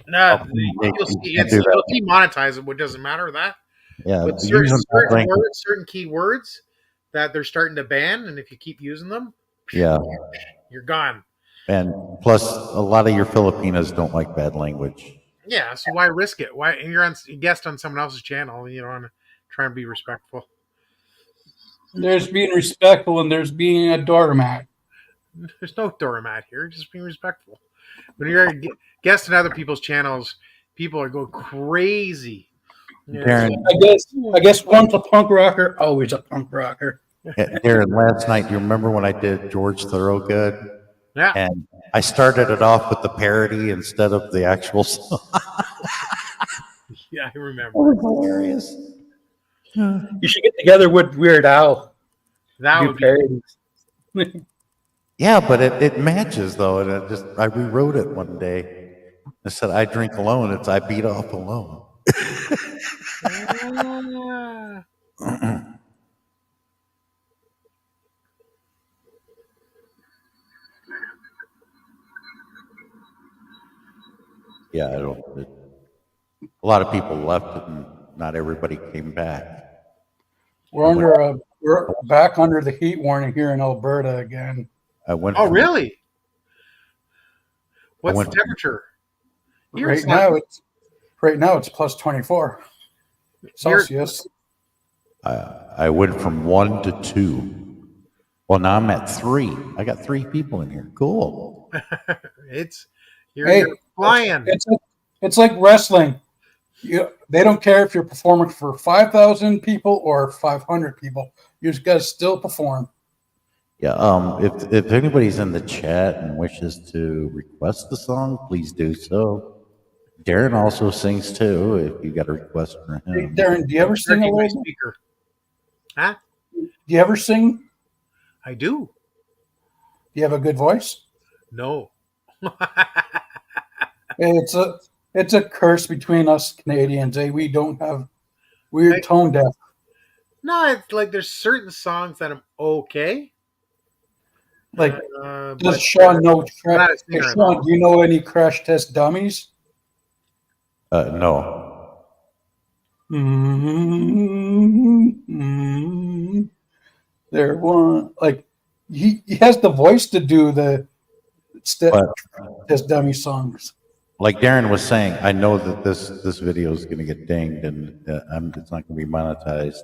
No, Oh, you'll see. you can't do that. It'll demonetize it. What doesn't matter that. Yeah, But using bad language. certain key words that they're starting to ban, and if you keep using them, Yeah, you're gone. and plus, a lot of your Filipinos don't like bad language. Yeah, so why risk it? Why you're on a guest on someone else's channel? You know, and try and be respectful. There's being respectful and there's being a doormat. There's no doormat here. Just being respectful. When you're a guest on other people's channels, people are going crazy. Darren, I guess once a punk rocker, always a punk rocker. Darren, last night, do you remember when I did George Thorogood? Yeah. And I started it off with the parody instead of the actual song. Yeah, I remember. That was hilarious. You should get together with Weird Al. That Do would be parodies. Yeah, but it matches though, and I rewrote it one day. I said, "I drink alone." It's "I beat off alone." Yeah, I don't. A lot of people left, and not everybody came back. We're back under the heat warning here in Alberta again. I went. Oh, from- really? What's went the from- temperature? Here Right it's now it's plus 24 Celsius. I went from 1 to 2. Well, now I'm at 3. I got 3 people in here. Cool. You're flying. It's like wrestling. They don't care if you're performing for 5,000 people or 500 people. You just got to still perform. Yeah. If anybody's in the chat and wishes to request the song, please do so. Darren also sings too. If you got a request for Hey, him, Darren, do you ever sing a Turkey my little? speaker. Huh? Do you ever sing? I do. Do you have a good voice? No. It's a curse between us Canadians. We're tone deaf. No, it's like there's certain songs that I'm okay. Like, but does Sean know? I'm not a singer. Sean, do you know any Crash Test Dummies? no. They're one like he has the voice to do the But test dummy songs. like Darren was saying, I know that this video is going to get dinged and it's not going to be monetized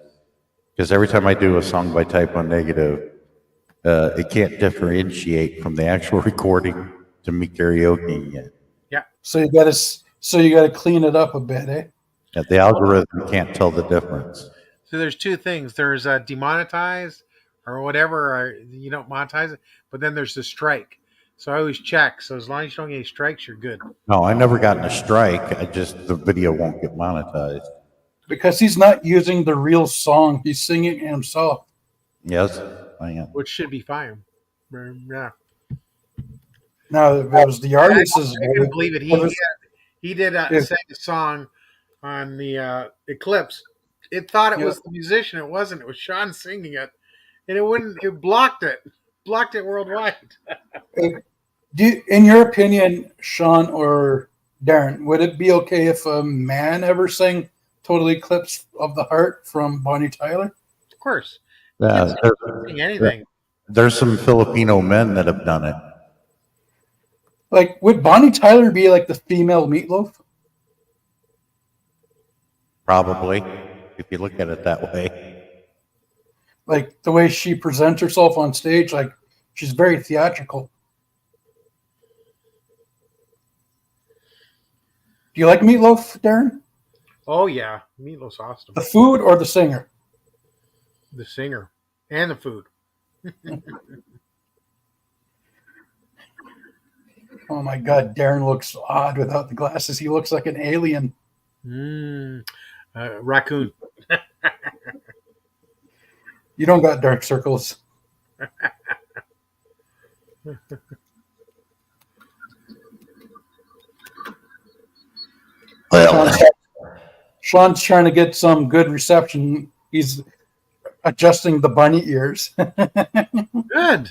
because every time I do a song by Type O Negative, it can't differentiate from the actual recording to me karaokeing it. Yeah. So you gotta clean it up a bit, eh? Yeah, the algorithm can't tell the difference. So there's two things. There's demonetized or whatever, or you don't monetize it, but then there's the strike. So I always check. So as long as you don't get any strikes, you're good. No, I never gotten a strike. The video won't get monetized. Because he's not using the real song; he's singing it himself. Yes, I am. Which should be fine. Yeah. Now, if it was the artist's I couldn't believe it. He did If- sang a song on the Eclipse. It thought it was the musician. It wasn't. It was Sean singing it, and it wouldn't. It blocked it. Blocked it worldwide. in your opinion, Sean or Darren, would it be okay if a man ever sang "Total Eclipse of the Heart" from Bonnie Tyler? Of course. Uh, You can't sing anything. there's some Filipino men that have done it. Like, would Bonnie Tyler be like the female Meatloaf? Probably, if you look at it that way. Like the way she presents herself on stage, like she's very theatrical. Do you like Meatloaf, Darren? Oh yeah, Meatloaf's awesome. The food or the singer? The singer and the food. Oh my God, Darren looks odd without the glasses. He looks like an alien. Raccoon. You don't got dark circles. Well, Sean's trying to get some good reception. He's adjusting the bunny ears. Good.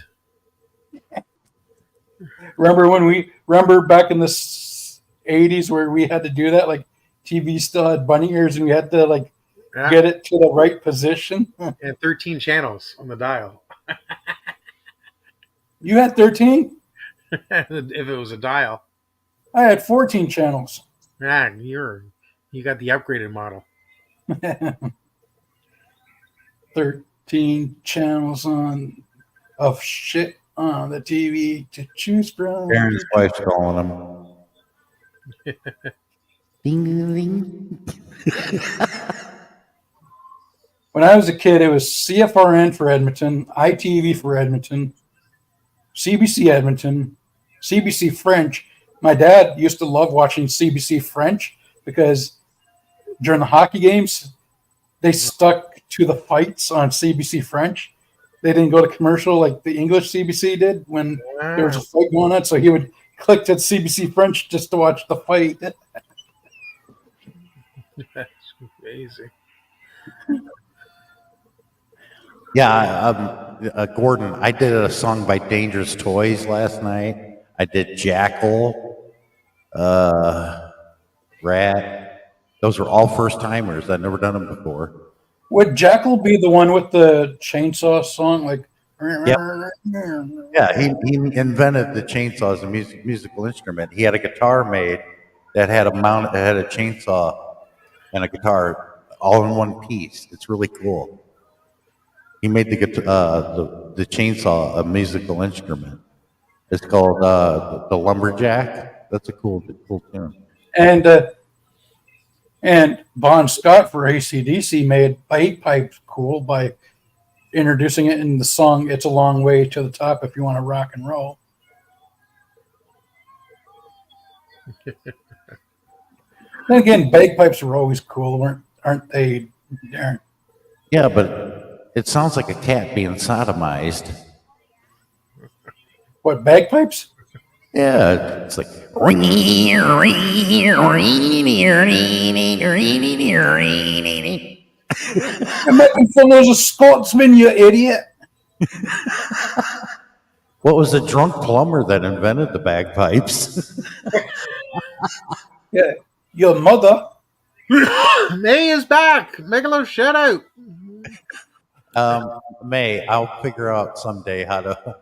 remember back in the 80s where we had to do that? Like TV still had bunny ears and we had to like Yeah. get it to the right position. And 13 channels on the dial. You had 13? If it was a dial. I had 14 channels. Man, you got the upgraded model. 13 channels of shit on the TV to choose from. Darren's wife's calling him. Ding ding. When I was a kid, it was CFRN for Edmonton, ITV for Edmonton, CBC Edmonton, CBC French. My dad used to love watching CBC French because during the hockey games, they stuck to the fights on CBC French. They didn't go to commercial like the English CBC did when there was a fight going on. So he would click to CBC French just to watch the fight. That's amazing. Yeah, Gordon, I did a song by Dangerous Toys last night. I did Jackal, Rat. Those were all first timers. I'd never done them before. Would Jackal be the one with the chainsaw song? Like, Yeah, he invented the chainsaw as a musical instrument. He had a guitar made that had a chainsaw and a guitar all in one piece. It's really cool. He made the chainsaw a musical instrument. It's called the Lumberjack. That's a cool tune. And Bon Scott for AC/DC made bagpipes cool by introducing it in the song "It's a Long Way to the Top" if you want to rock and roll. Then again, bagpipes are always cool, aren't they, Darren? Yeah, but it sounds like a cat being sodomized. What, bagpipes? Yeah, it's like You're making fun of a Scotsman, you idiot. what was the drunk plumber that invented the bagpipes? Yeah, your mother. May is back. Make a little shout out. May, I'll figure out someday how to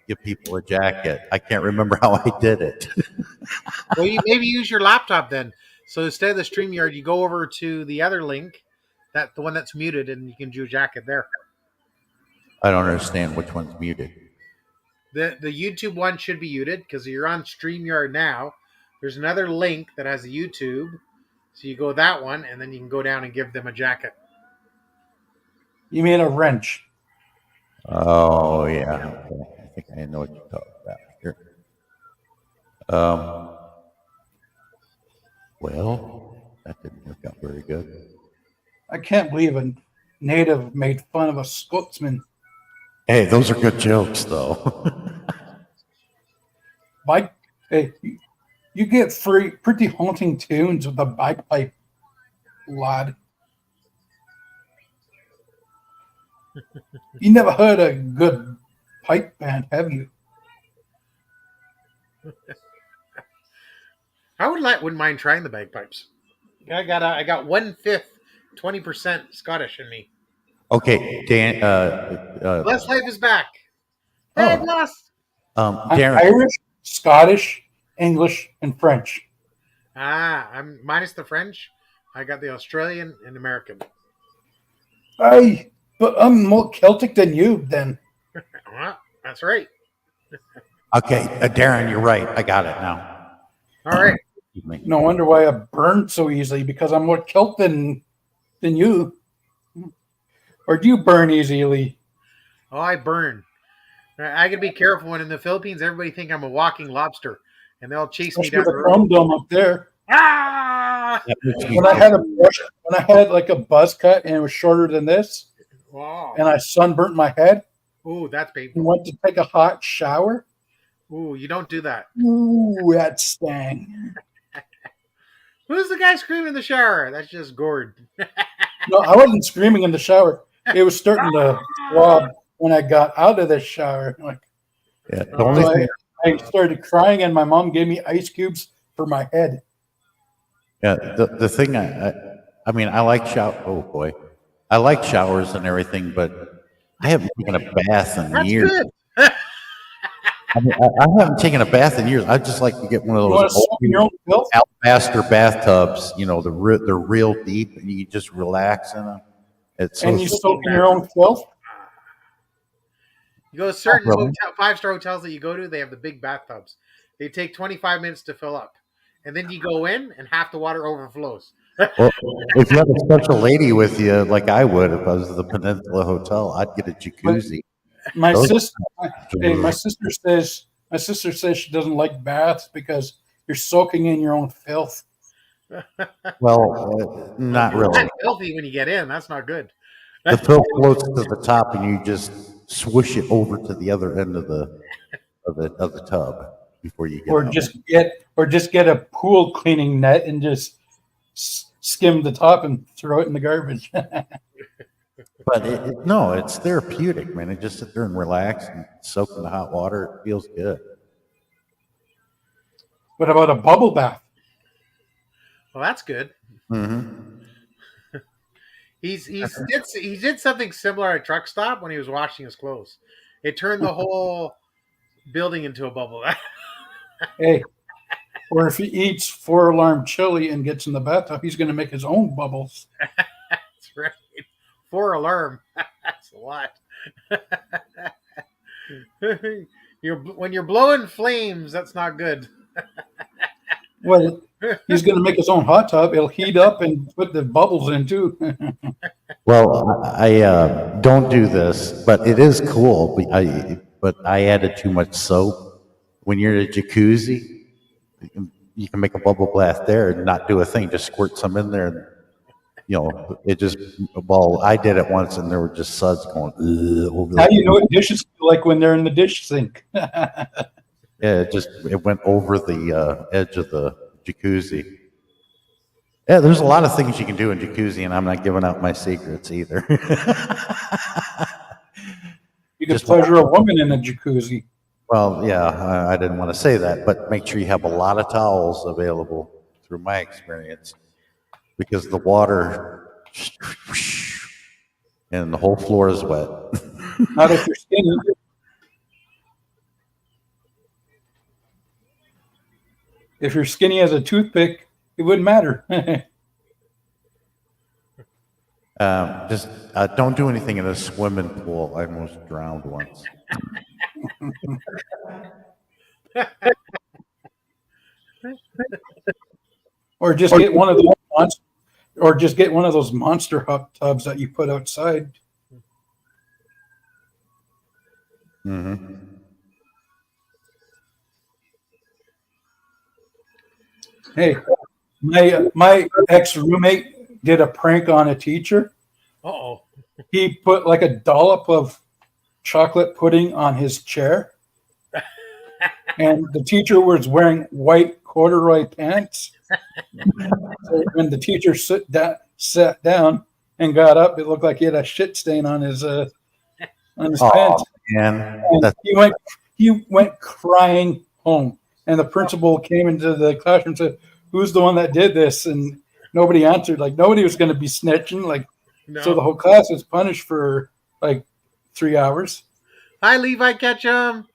give people a jacket. I can't remember how I did it. Well, you maybe use your laptop then. So instead of the StreamYard, you go over to the other link, the one that's muted, and you can do a jacket there. I don't understand which one's muted. The YouTube one should be muted because you're on StreamYard now. There's another link that has a YouTube. So you go that one, and then you can go down and give them a jacket. You mean a wrench? Oh yeah, okay. I think I know what you're talking about here. Well, that didn't work out very good. I can't believe a native made fun of a Scotsman. Hey, those are good jokes, though. Hey, you get pretty haunting tunes with a bagpipe, lad. You never heard a good pipe band, have you? Wouldn't mind trying the bagpipes. I got 1/5, 20% Scottish in me. Okay, Dan. Les Life is back. Hey, Les. I'm Darren. Irish, Scottish, English, and French. I'm minus the French. I got the Australian and American. But I'm more Celtic than you, then. That's right. Okay, Darren, you're right. I got it now. All right. No wonder why I burned so easily, because I'm more Celt than you. Or do you burn easily? Oh, I burn. I gotta be careful when in the Philippines everybody think I'm a walking lobster, and they'll chase me Especially down the the road. chrome dome up there. Ah! When I had like a buzz cut and it was shorter than this, Wow. and I sunburnt my head Ooh, that's and painful. went to take a hot shower. Ooh, you don't do that. Ooh, that stung. Who's the guy screaming in the shower? That's just Gord. No, I wasn't screaming in the shower. It was starting to throb when I got out of the shower. Like, Yeah, the only so thing, I started crying, and my mom gave me ice cubes for my head. yeah, the thing I mean, I like shower. Oh boy, I like showers and everything, but I haven't taken a bath in That's years. good. I mean, I haven't taken a bath in years. I just like to get one of You those want to soak in your own filth? alabaster bathtubs. You know, they're real deep, and you just relax in them. It's so And you soak in your own filth? You go to certain really. hotel, 5-star hotels that you go to, they have the big bathtubs. They take 25 minutes to fill up. And then you go in and half the water overflows. Well, if you have a special lady with you, like I would if I was at the Peninsula Hotel, I'd get a jacuzzi. My Those- sister says she doesn't like baths because you're soaking in your own filth. Well, not It's really. filthy when you get in. That's not good. The filth floats to the top, and you just swoosh it over to the other end of the tub before you get Or out. just get a pool cleaning net and just skim the top and throw it in the garbage. But no, it's therapeutic, man. It just sit there and relax and soak in the hot water. It feels good. What about a bubble bath? Well, that's good. Mm-hmm. He did something similar at a truck stop when he was washing his clothes. It turned the whole building into a bubble. Hey, or if he eats 4-alarm chili and gets in the bathtub, he's going to make his own bubbles. That's right. 4 alarm. That's a lot. When you're blowing flames, that's not good. Well, he's going to make his own hot tub. It'll heat up and put the bubbles in too. Well, I don't do this, but it is cool. But I added too much soap. When you're in a jacuzzi, you can make a bubble bath there and not do a thing. Just squirt some in there, and it just. Well, I did it once, and there were just suds going over. How do you know what dishes feel like when they're in the dish sink? Yeah, it went over the edge of the jacuzzi. Yeah, there's a lot of things you can do in jacuzzi, and I'm not giving out my secrets either. You can Just- pleasure a woman in a jacuzzi. Well, yeah, I didn't want to say that, but make sure you have a lot of towels available through my experience, because the water and the whole floor is wet. Not if you're skinny. If you're skinny as a toothpick, it wouldn't matter. Just don't do anything in a swimming pool. I almost drowned once. Or just get one of those monster hot tubs that you put outside. Mm-hmm. Hey, my ex roommate did a prank on a teacher. Uh-oh. He put like a dollop of chocolate pudding on his chair, and the teacher was wearing white corduroy pants. So when the teacher sat down and got up, it looked like he had a shit stain on his pants. Man, And he went crying home. And the principal came into the classroom and said, "Who's the one that did this?" And nobody answered. Like nobody was going to be snitching. Like No. so, the whole class was punished for like 3 hours. Hi, Levi Ketchum.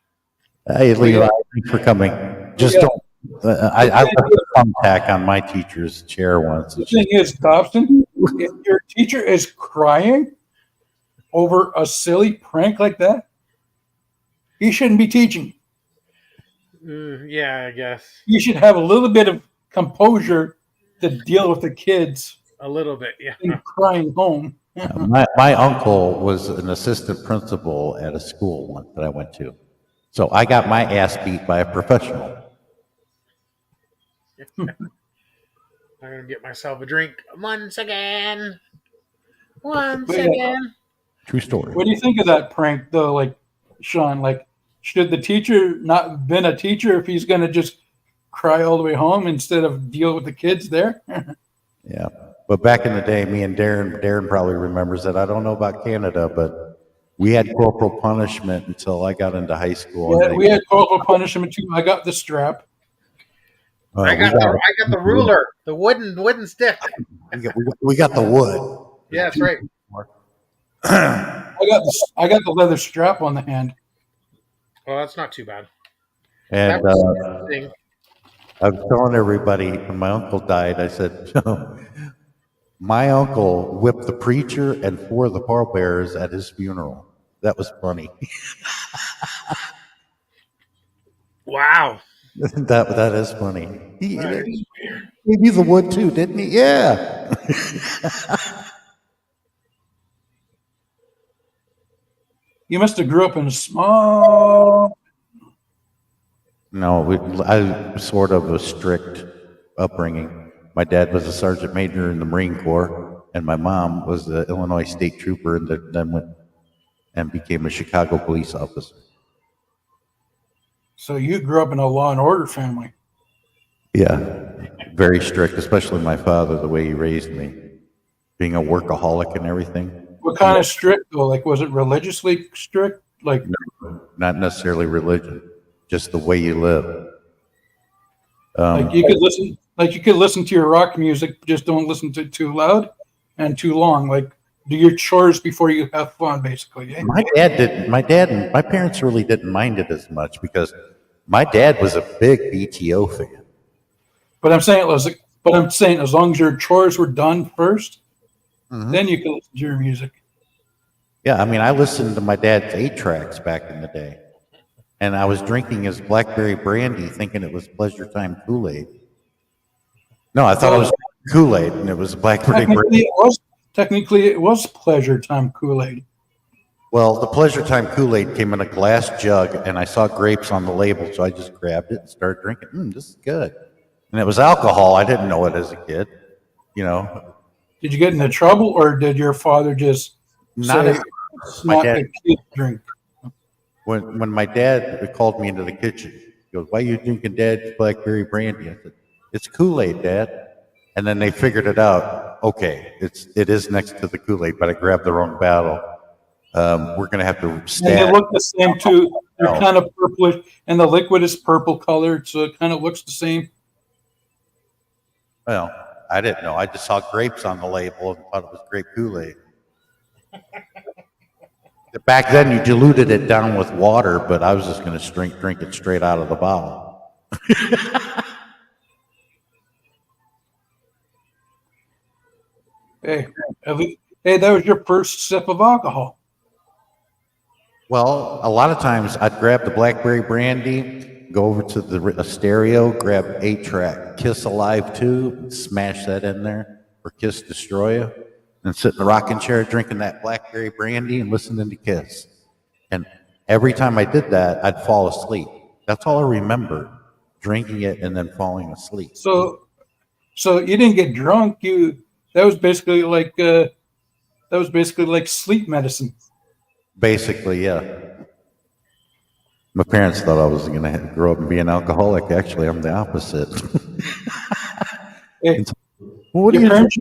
hey, Levi, thanks for coming. Just Yeah. don't. I left a thumbtack on my teacher's chair once. The thing is, Dobson, if your teacher is crying over a silly prank like that, he shouldn't be teaching. Yeah, I guess. You should have a little bit of composure to deal with the kids A little bit, yeah. in crying home. My uncle was an assistant principal at a school once that I went to. So I got my ass beat by a professional. I'm going to get myself a drink once again. Once But yeah. again. True story. What do you think of that prank, though? Like, Sean, like, should the teacher not been a teacher if he's going to just cry all the way home instead of deal with the kids there. Yeah. But back in the day, me and Darren probably remembers that. I don't know about Canada, but we had corporal punishment until I got into high school. Yeah, And we had corporal punishment too. I got the strap. I got the ruler, the wooden stick. we got the wood. Yeah, that's right. I got the leather strap on the hand. Well, that's not too bad. And That was the thing. I was telling everybody when my uncle died, I said, my uncle whipped the preacher and 4 of the pallbearers at his funeral. That was funny. Wow. that is funny. He gave you the wood too, didn't he? Yeah. You must have grew up in a small. No, I sort of a strict upbringing. My dad was a sergeant major in the Marine Corps, and my mom was the Illinois State Trooper, and then went and became a Chicago police officer. So you grew up in a law and order family. Yeah, very strict, especially my father, the way he raised me, being a workaholic and everything. What kind of strict though? Like, was it religiously strict? Like, Not necessarily religion, just the way you live. like you could listen to your rock music, just don't listen to it too loud and too long. Like, do your chores before you have fun, basically. Eh? My dad didn't. My parents really didn't mind it as much because my dad was a big BTO fan. But I'm saying as long as your chores were done 1st, then you can listen to your music. Yeah, I mean, I listened to my dad's 8-tracks back in the day, and I was drinking his blackberry brandy, thinking it was Pleasure Time Kool-Aid. No, I thought it was Kool-Aid, and it was blackberry brandy. Technically, it was Pleasure Time Kool-Aid. Well, the Pleasure Time Kool-Aid came in a glass jug, and I saw grapes on the label, so I just grabbed it and started drinking. This is good. And it was alcohol. I didn't know it as a kid, you know. Did you get into trouble, or did your father just Not say, as "Not my dad. a kid drink"? When my dad called me into the kitchen, he goes, "Why are you drinking Dad's blackberry brandy?" I said, "It's Kool-Aid, Dad." And then they figured it out. Okay, it is next to the Kool-Aid, but I grabbed the wrong battle. We're gonna have to And they stab. look the same too. They're No. kind of purplish, and the liquid is purple colored, so it kind of looks the same. Well, I didn't know. I just saw grapes on the label and thought it was grape Kool-Aid. Back then, you diluted it down with water, but I was just going to drink it straight out of the bottle. Hey, that was your first sip of alcohol. Well, a lot of times I'd grab the blackberry brandy, go over to the stereo, grab 8-track, Kiss Alive 2, smash that in there, or Kiss Destroy You, and sit in the rocking chair drinking that blackberry brandy and listening to Kiss. And every time I did that, I'd fall asleep. That's all I remember, drinking it and then falling asleep. So you didn't get drunk. That was basically like sleep medicine. Basically, yeah. My parents thought I was going to grow up and be an alcoholic. Actually, I'm the opposite. Hey, What are your you parents-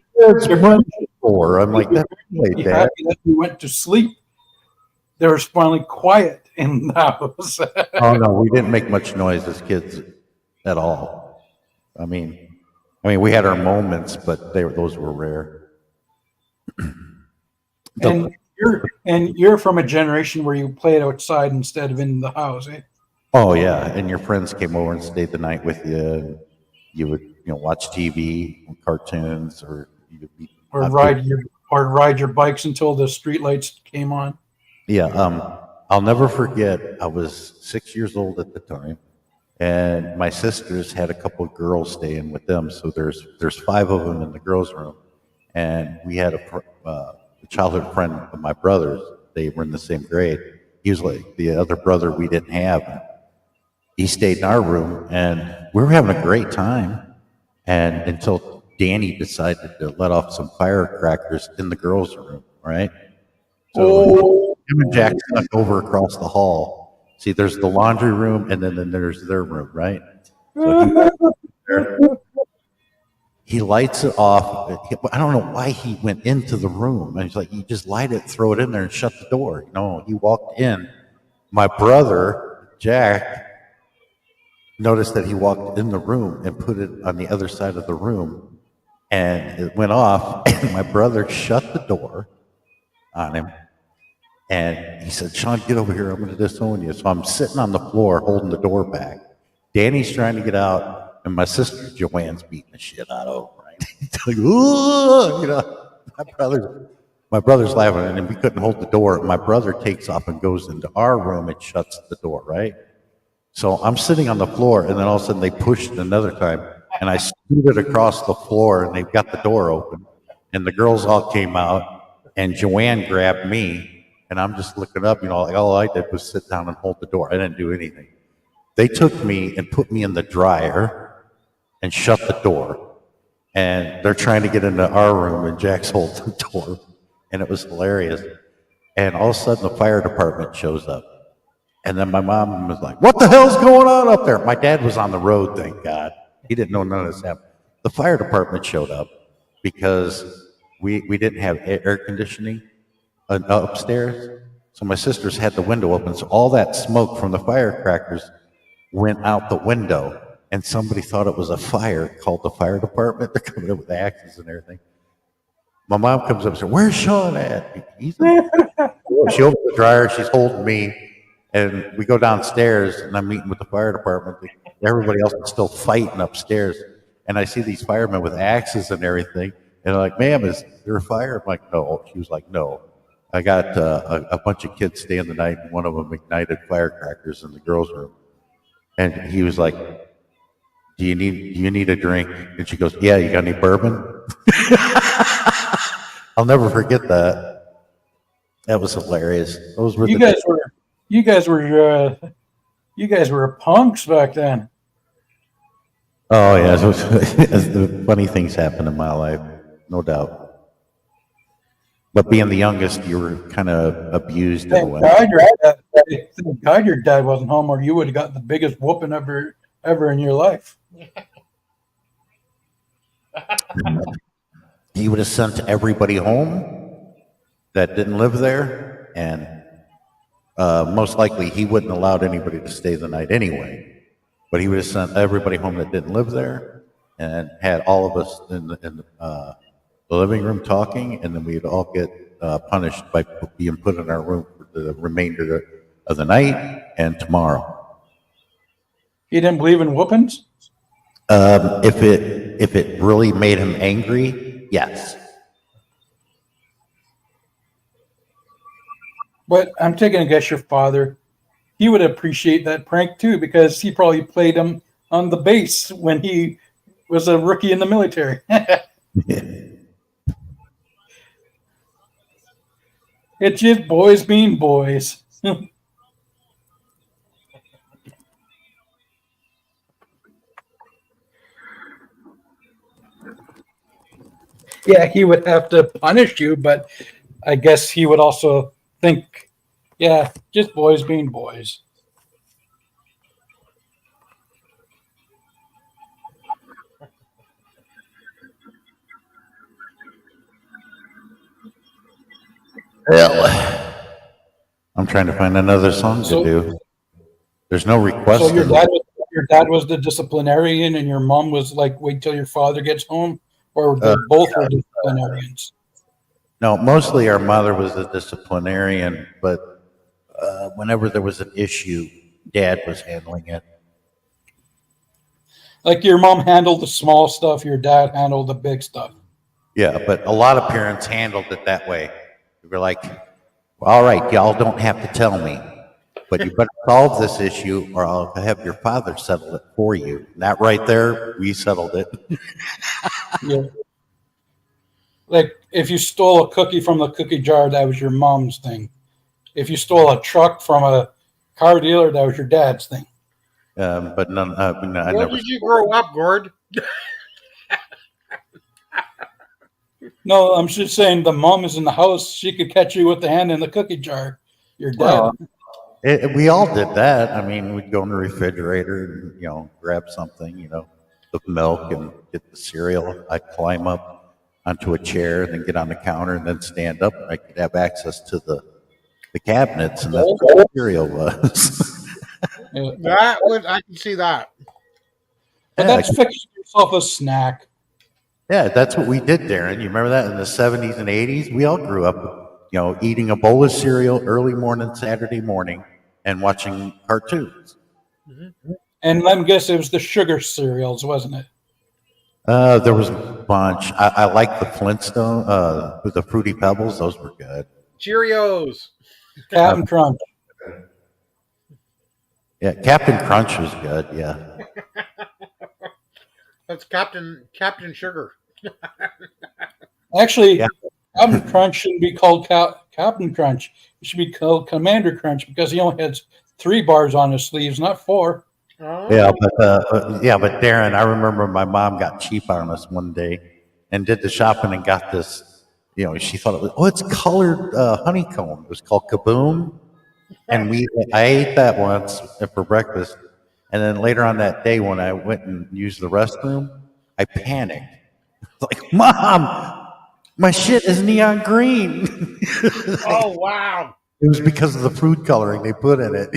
for? I'm like, that's late, be Dad. happy that you went to sleep. There was finally quiet in the house. Oh no, we didn't make much noise as kids at all. I mean, we had our moments, but those were rare. And you're from a generation where you played outside instead of in the house, eh? Oh yeah, and your friends came over and stayed the night with you. You would, watch TV, cartoons, or you would be Or ride your bikes until the streetlights came on. Yeah, I'll never forget. I was 6 years old at the time, and my sisters had a couple of girls staying with them. So there's 5 of them in the girls' room, and we had a childhood friend of my brother's. They were in the same grade. He was like the other brother we didn't have. He stayed in our room, and we were having a great time. And until Danny decided to let off some firecrackers in the girls' room, right? So him and Jack snuck over across the hall. See, there's the laundry room, and then there's their room, right? So he lights it off. I don't know why he went into the room. And he's like, you just light it, throw it in there, and shut the door. No, he walked in. My brother, Jack, noticed that he walked in the room and put it on the other side of the room. And it went off. And my brother shut the door on him. And he said, Sean, get over here. I'm going to disown you. So I'm sitting on the floor holding the door back. Danny's trying to get out, and my sister Joanne's beating the shit out of him, right? He's like, ooh, you know, my brother's laughing, and we couldn't hold the door. My brother takes off and goes into our room and shuts the door, right? So I'm sitting on the floor, and then all of a sudden they pushed it another time, and I scooted across the floor, and they got the door open, and the girls all came out, and Joanne grabbed me, and I'm just looking up, you know, like all I did was sit down and hold the door. I didn't do anything. They took me and put me in the dryer and shut the door. And they're trying to get into our room, and Jack's holding the door. And it was hilarious. And all of a sudden, the fire department shows up. And then my mom was like, what the hell's going on up there? My dad was on the road, thank God. He didn't know none of this happened. The fire department showed up because we didn't have air conditioning upstairs. So my sisters had the window open. So all that smoke from the firecrackers went out the window, and somebody thought it was a fire, called the fire department. They're coming in with axes and everything. My mom comes up and says, where's Sean at? He's in she opens the dryer, she's holding me, and we go downstairs, and I'm meeting with the fire department. Everybody else is still fighting upstairs, and I see these firemen with axes and everything, and they're like, ma'am, is there a fire? I'm like, no. She was like, no. I got a bunch of kids staying the night, and one of them ignited firecrackers in the girls' room. And he was like, do you need a drink? And she goes, yeah, you got any bourbon? I'll never forget that. That was hilarious. Those were You guys were punks back then. Oh yeah, the funny things happened in my life, no doubt. But being the youngest, you were kind of abused in a way. Thank God your dad wasn't home, or you would have got the biggest whooping ever in your life. He would have sent everybody home that didn't live there, and most likely he wouldn't allowed anybody to stay the night anyway. But he would have sent everybody home that didn't live there, and had all of us in the living room talking, and then we'd all get punished by being put in our room for the remainder of the night and tomorrow. He didn't believe in whoopings? If it really made him angry, yes. But I'm taking a guess your father, he would appreciate that prank too, because he probably played him on the base when he was a rookie in the military. It's just boys being boys. Yeah, he would have to punish you, but I guess he would also think, yeah, just boys being boys. Hell. I'm trying to find another song to do. There's no request. So your dad was the disciplinarian, and your mom was like, wait till your father gets home, or both were disciplinarians. No, mostly our mother was the disciplinarian, but whenever there was an issue, Dad was handling it. Like your mom handled the small stuff, your dad handled the big stuff. Yeah, but a lot of parents handled it that way. They were like, well, all right, y'all don't have to tell me, but you better solve this issue or I'll have your father settle it for you. And that right there, we settled it. Yeah. Like if you stole a cookie from the cookie jar, that was your mom's thing. If you stole a truck from a car dealer, that was your dad's thing. But none. Where did you grow up, Gord? No, I'm just saying the mom is in the house. She could catch you with the hand in the cookie jar. Your dad. We all did that. I mean, we'd go in the refrigerator and, grab something, the milk and get the cereal. I'd climb up onto a chair, then get on the counter, and then stand up. I could have access to the cabinets, and that's where the cereal was. That would I can see that. But Yeah, that's fixing yourself a snack. yeah, that's what we did, Darren. You remember that in the 70s and 80s? We all grew up, eating a bowl of cereal early morning, Saturday morning, and watching cartoons. And let me guess, it was the sugar cereals, wasn't it? There was a bunch. I like the Flintstone, with the Fruity Pebbles. Those were good. Cheerios. Captain Crunch. Yeah, Captain Crunch was good. Yeah. That's Captain Sugar. Actually, Yeah. Captain Crunch shouldn't be called Captain Crunch. It should be called Commander Crunch because he only has 3 bars on his sleeves, not 4. Oh. But Darren, I remember my mom got cheap on us one day and did the shopping and got this. She thought it was it's colored honeycomb. It was called Kaboom, and I ate that once for breakfast, and then later on that day when I went and used the restroom, I panicked. Like, Mom, my shit is neon green. Oh wow. It was because of the food coloring they put in it.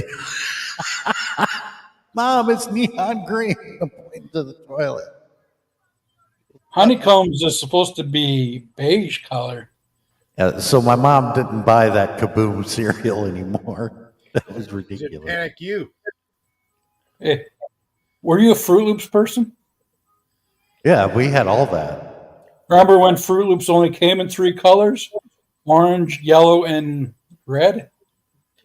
Mom, it's neon green. I'm pointing to the toilet. Honeycombs is supposed to be beige color. So my mom didn't buy that Kaboom cereal anymore. That was Did ridiculous. panic you? Eh, were you a Fruit Loops person? Yeah, we had all that. Remember when Fruit Loops only came in 3 colors? Orange, yellow, and red?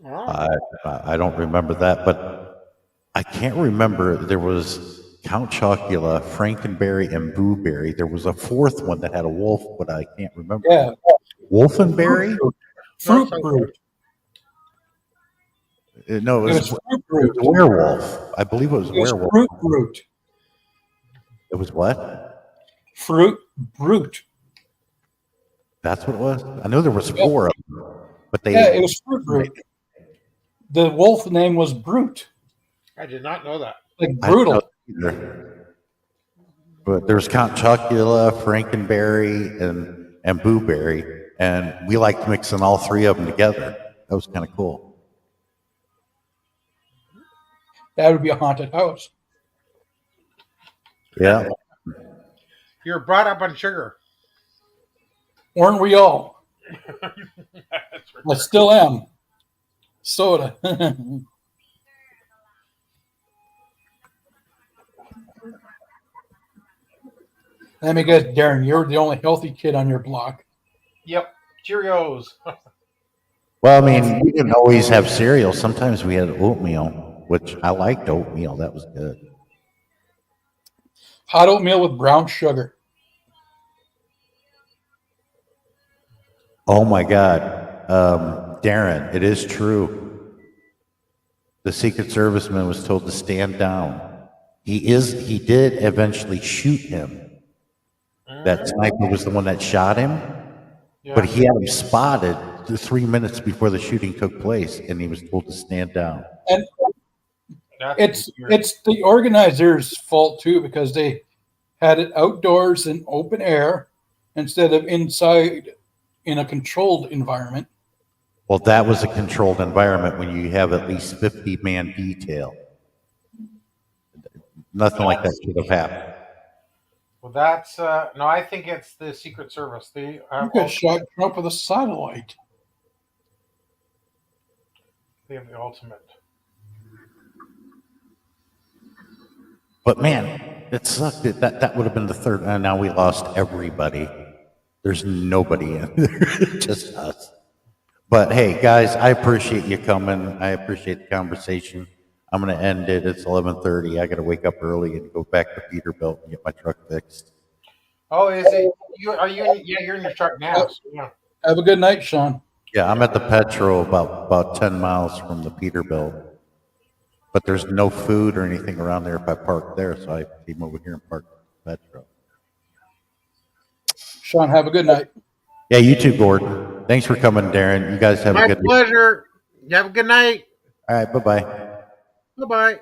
Oh. I don't remember that, but I can't remember. There was Count Chocula, Frankenberry, and Booberry. There was a 4th one that had a wolf, but I can't remember. Yeah. Wolfenberry? Fruit Brute. No, It it was was Fruit Brute. a werewolf. I believe it was It was werewolf. Fruit Brute. It was what? Fruit Brute. That's what it was? I know there was 4 of them, but they... Yeah, it was Fruit Brute. The wolf name was Brute, I did not know that. like I don't brutal. know either. But there's Count Chocula, Frankenberry, and Booberry, and we liked mixing all 3 of them together. That was kind of cool. That would be a haunted house. Yeah. You were brought up on sugar. Weren't we all? I still am. Soda. Let me guess, Darren, you're the only healthy kid on your block. Yep. Cheerios. Well, I mean, we didn't always have cereal. Sometimes we had oatmeal, which I liked oatmeal. That was good. Hot oatmeal with brown sugar. Oh my God. Darren, it is true. The Secret Serviceman was told to stand down. He did eventually shoot him. That sniper was the one that shot him, Yeah. but he had him spotted 3 minutes before the shooting took place, and he was told to stand down. And That's weird. it's the organizers' fault too, because they had it outdoors in open air instead of inside in a controlled environment. Well, that was a controlled environment when you have at least 50-man detail. Nothing like that should have happened. Well, that's no. I think it's the Secret Service. They You have, could shot Trump with a satellite. they have the ultimate. But man, it sucked. That would have been the third. And now we lost everybody. There's nobody in there, just us. But hey, guys, I appreciate you coming. I appreciate the conversation. I'm going to end it. It's 11:30. I got to wake up early and go back to Peterbilt and get my truck fixed. Oh, is it? Are you? Yeah, you're in your truck now. So, yeah. Have a good night, Sean. Yeah, I'm at the Petro, about 10 miles from the Peterbilt. But there's no food or anything around there if I park there, so I came over here and parked at the Petro. Sean, have a good night. Yeah, you too, Gordon. Thanks for coming, Darren. You guys have a My good night. pleasure. You have a good night. All right, bye bye. Bye bye.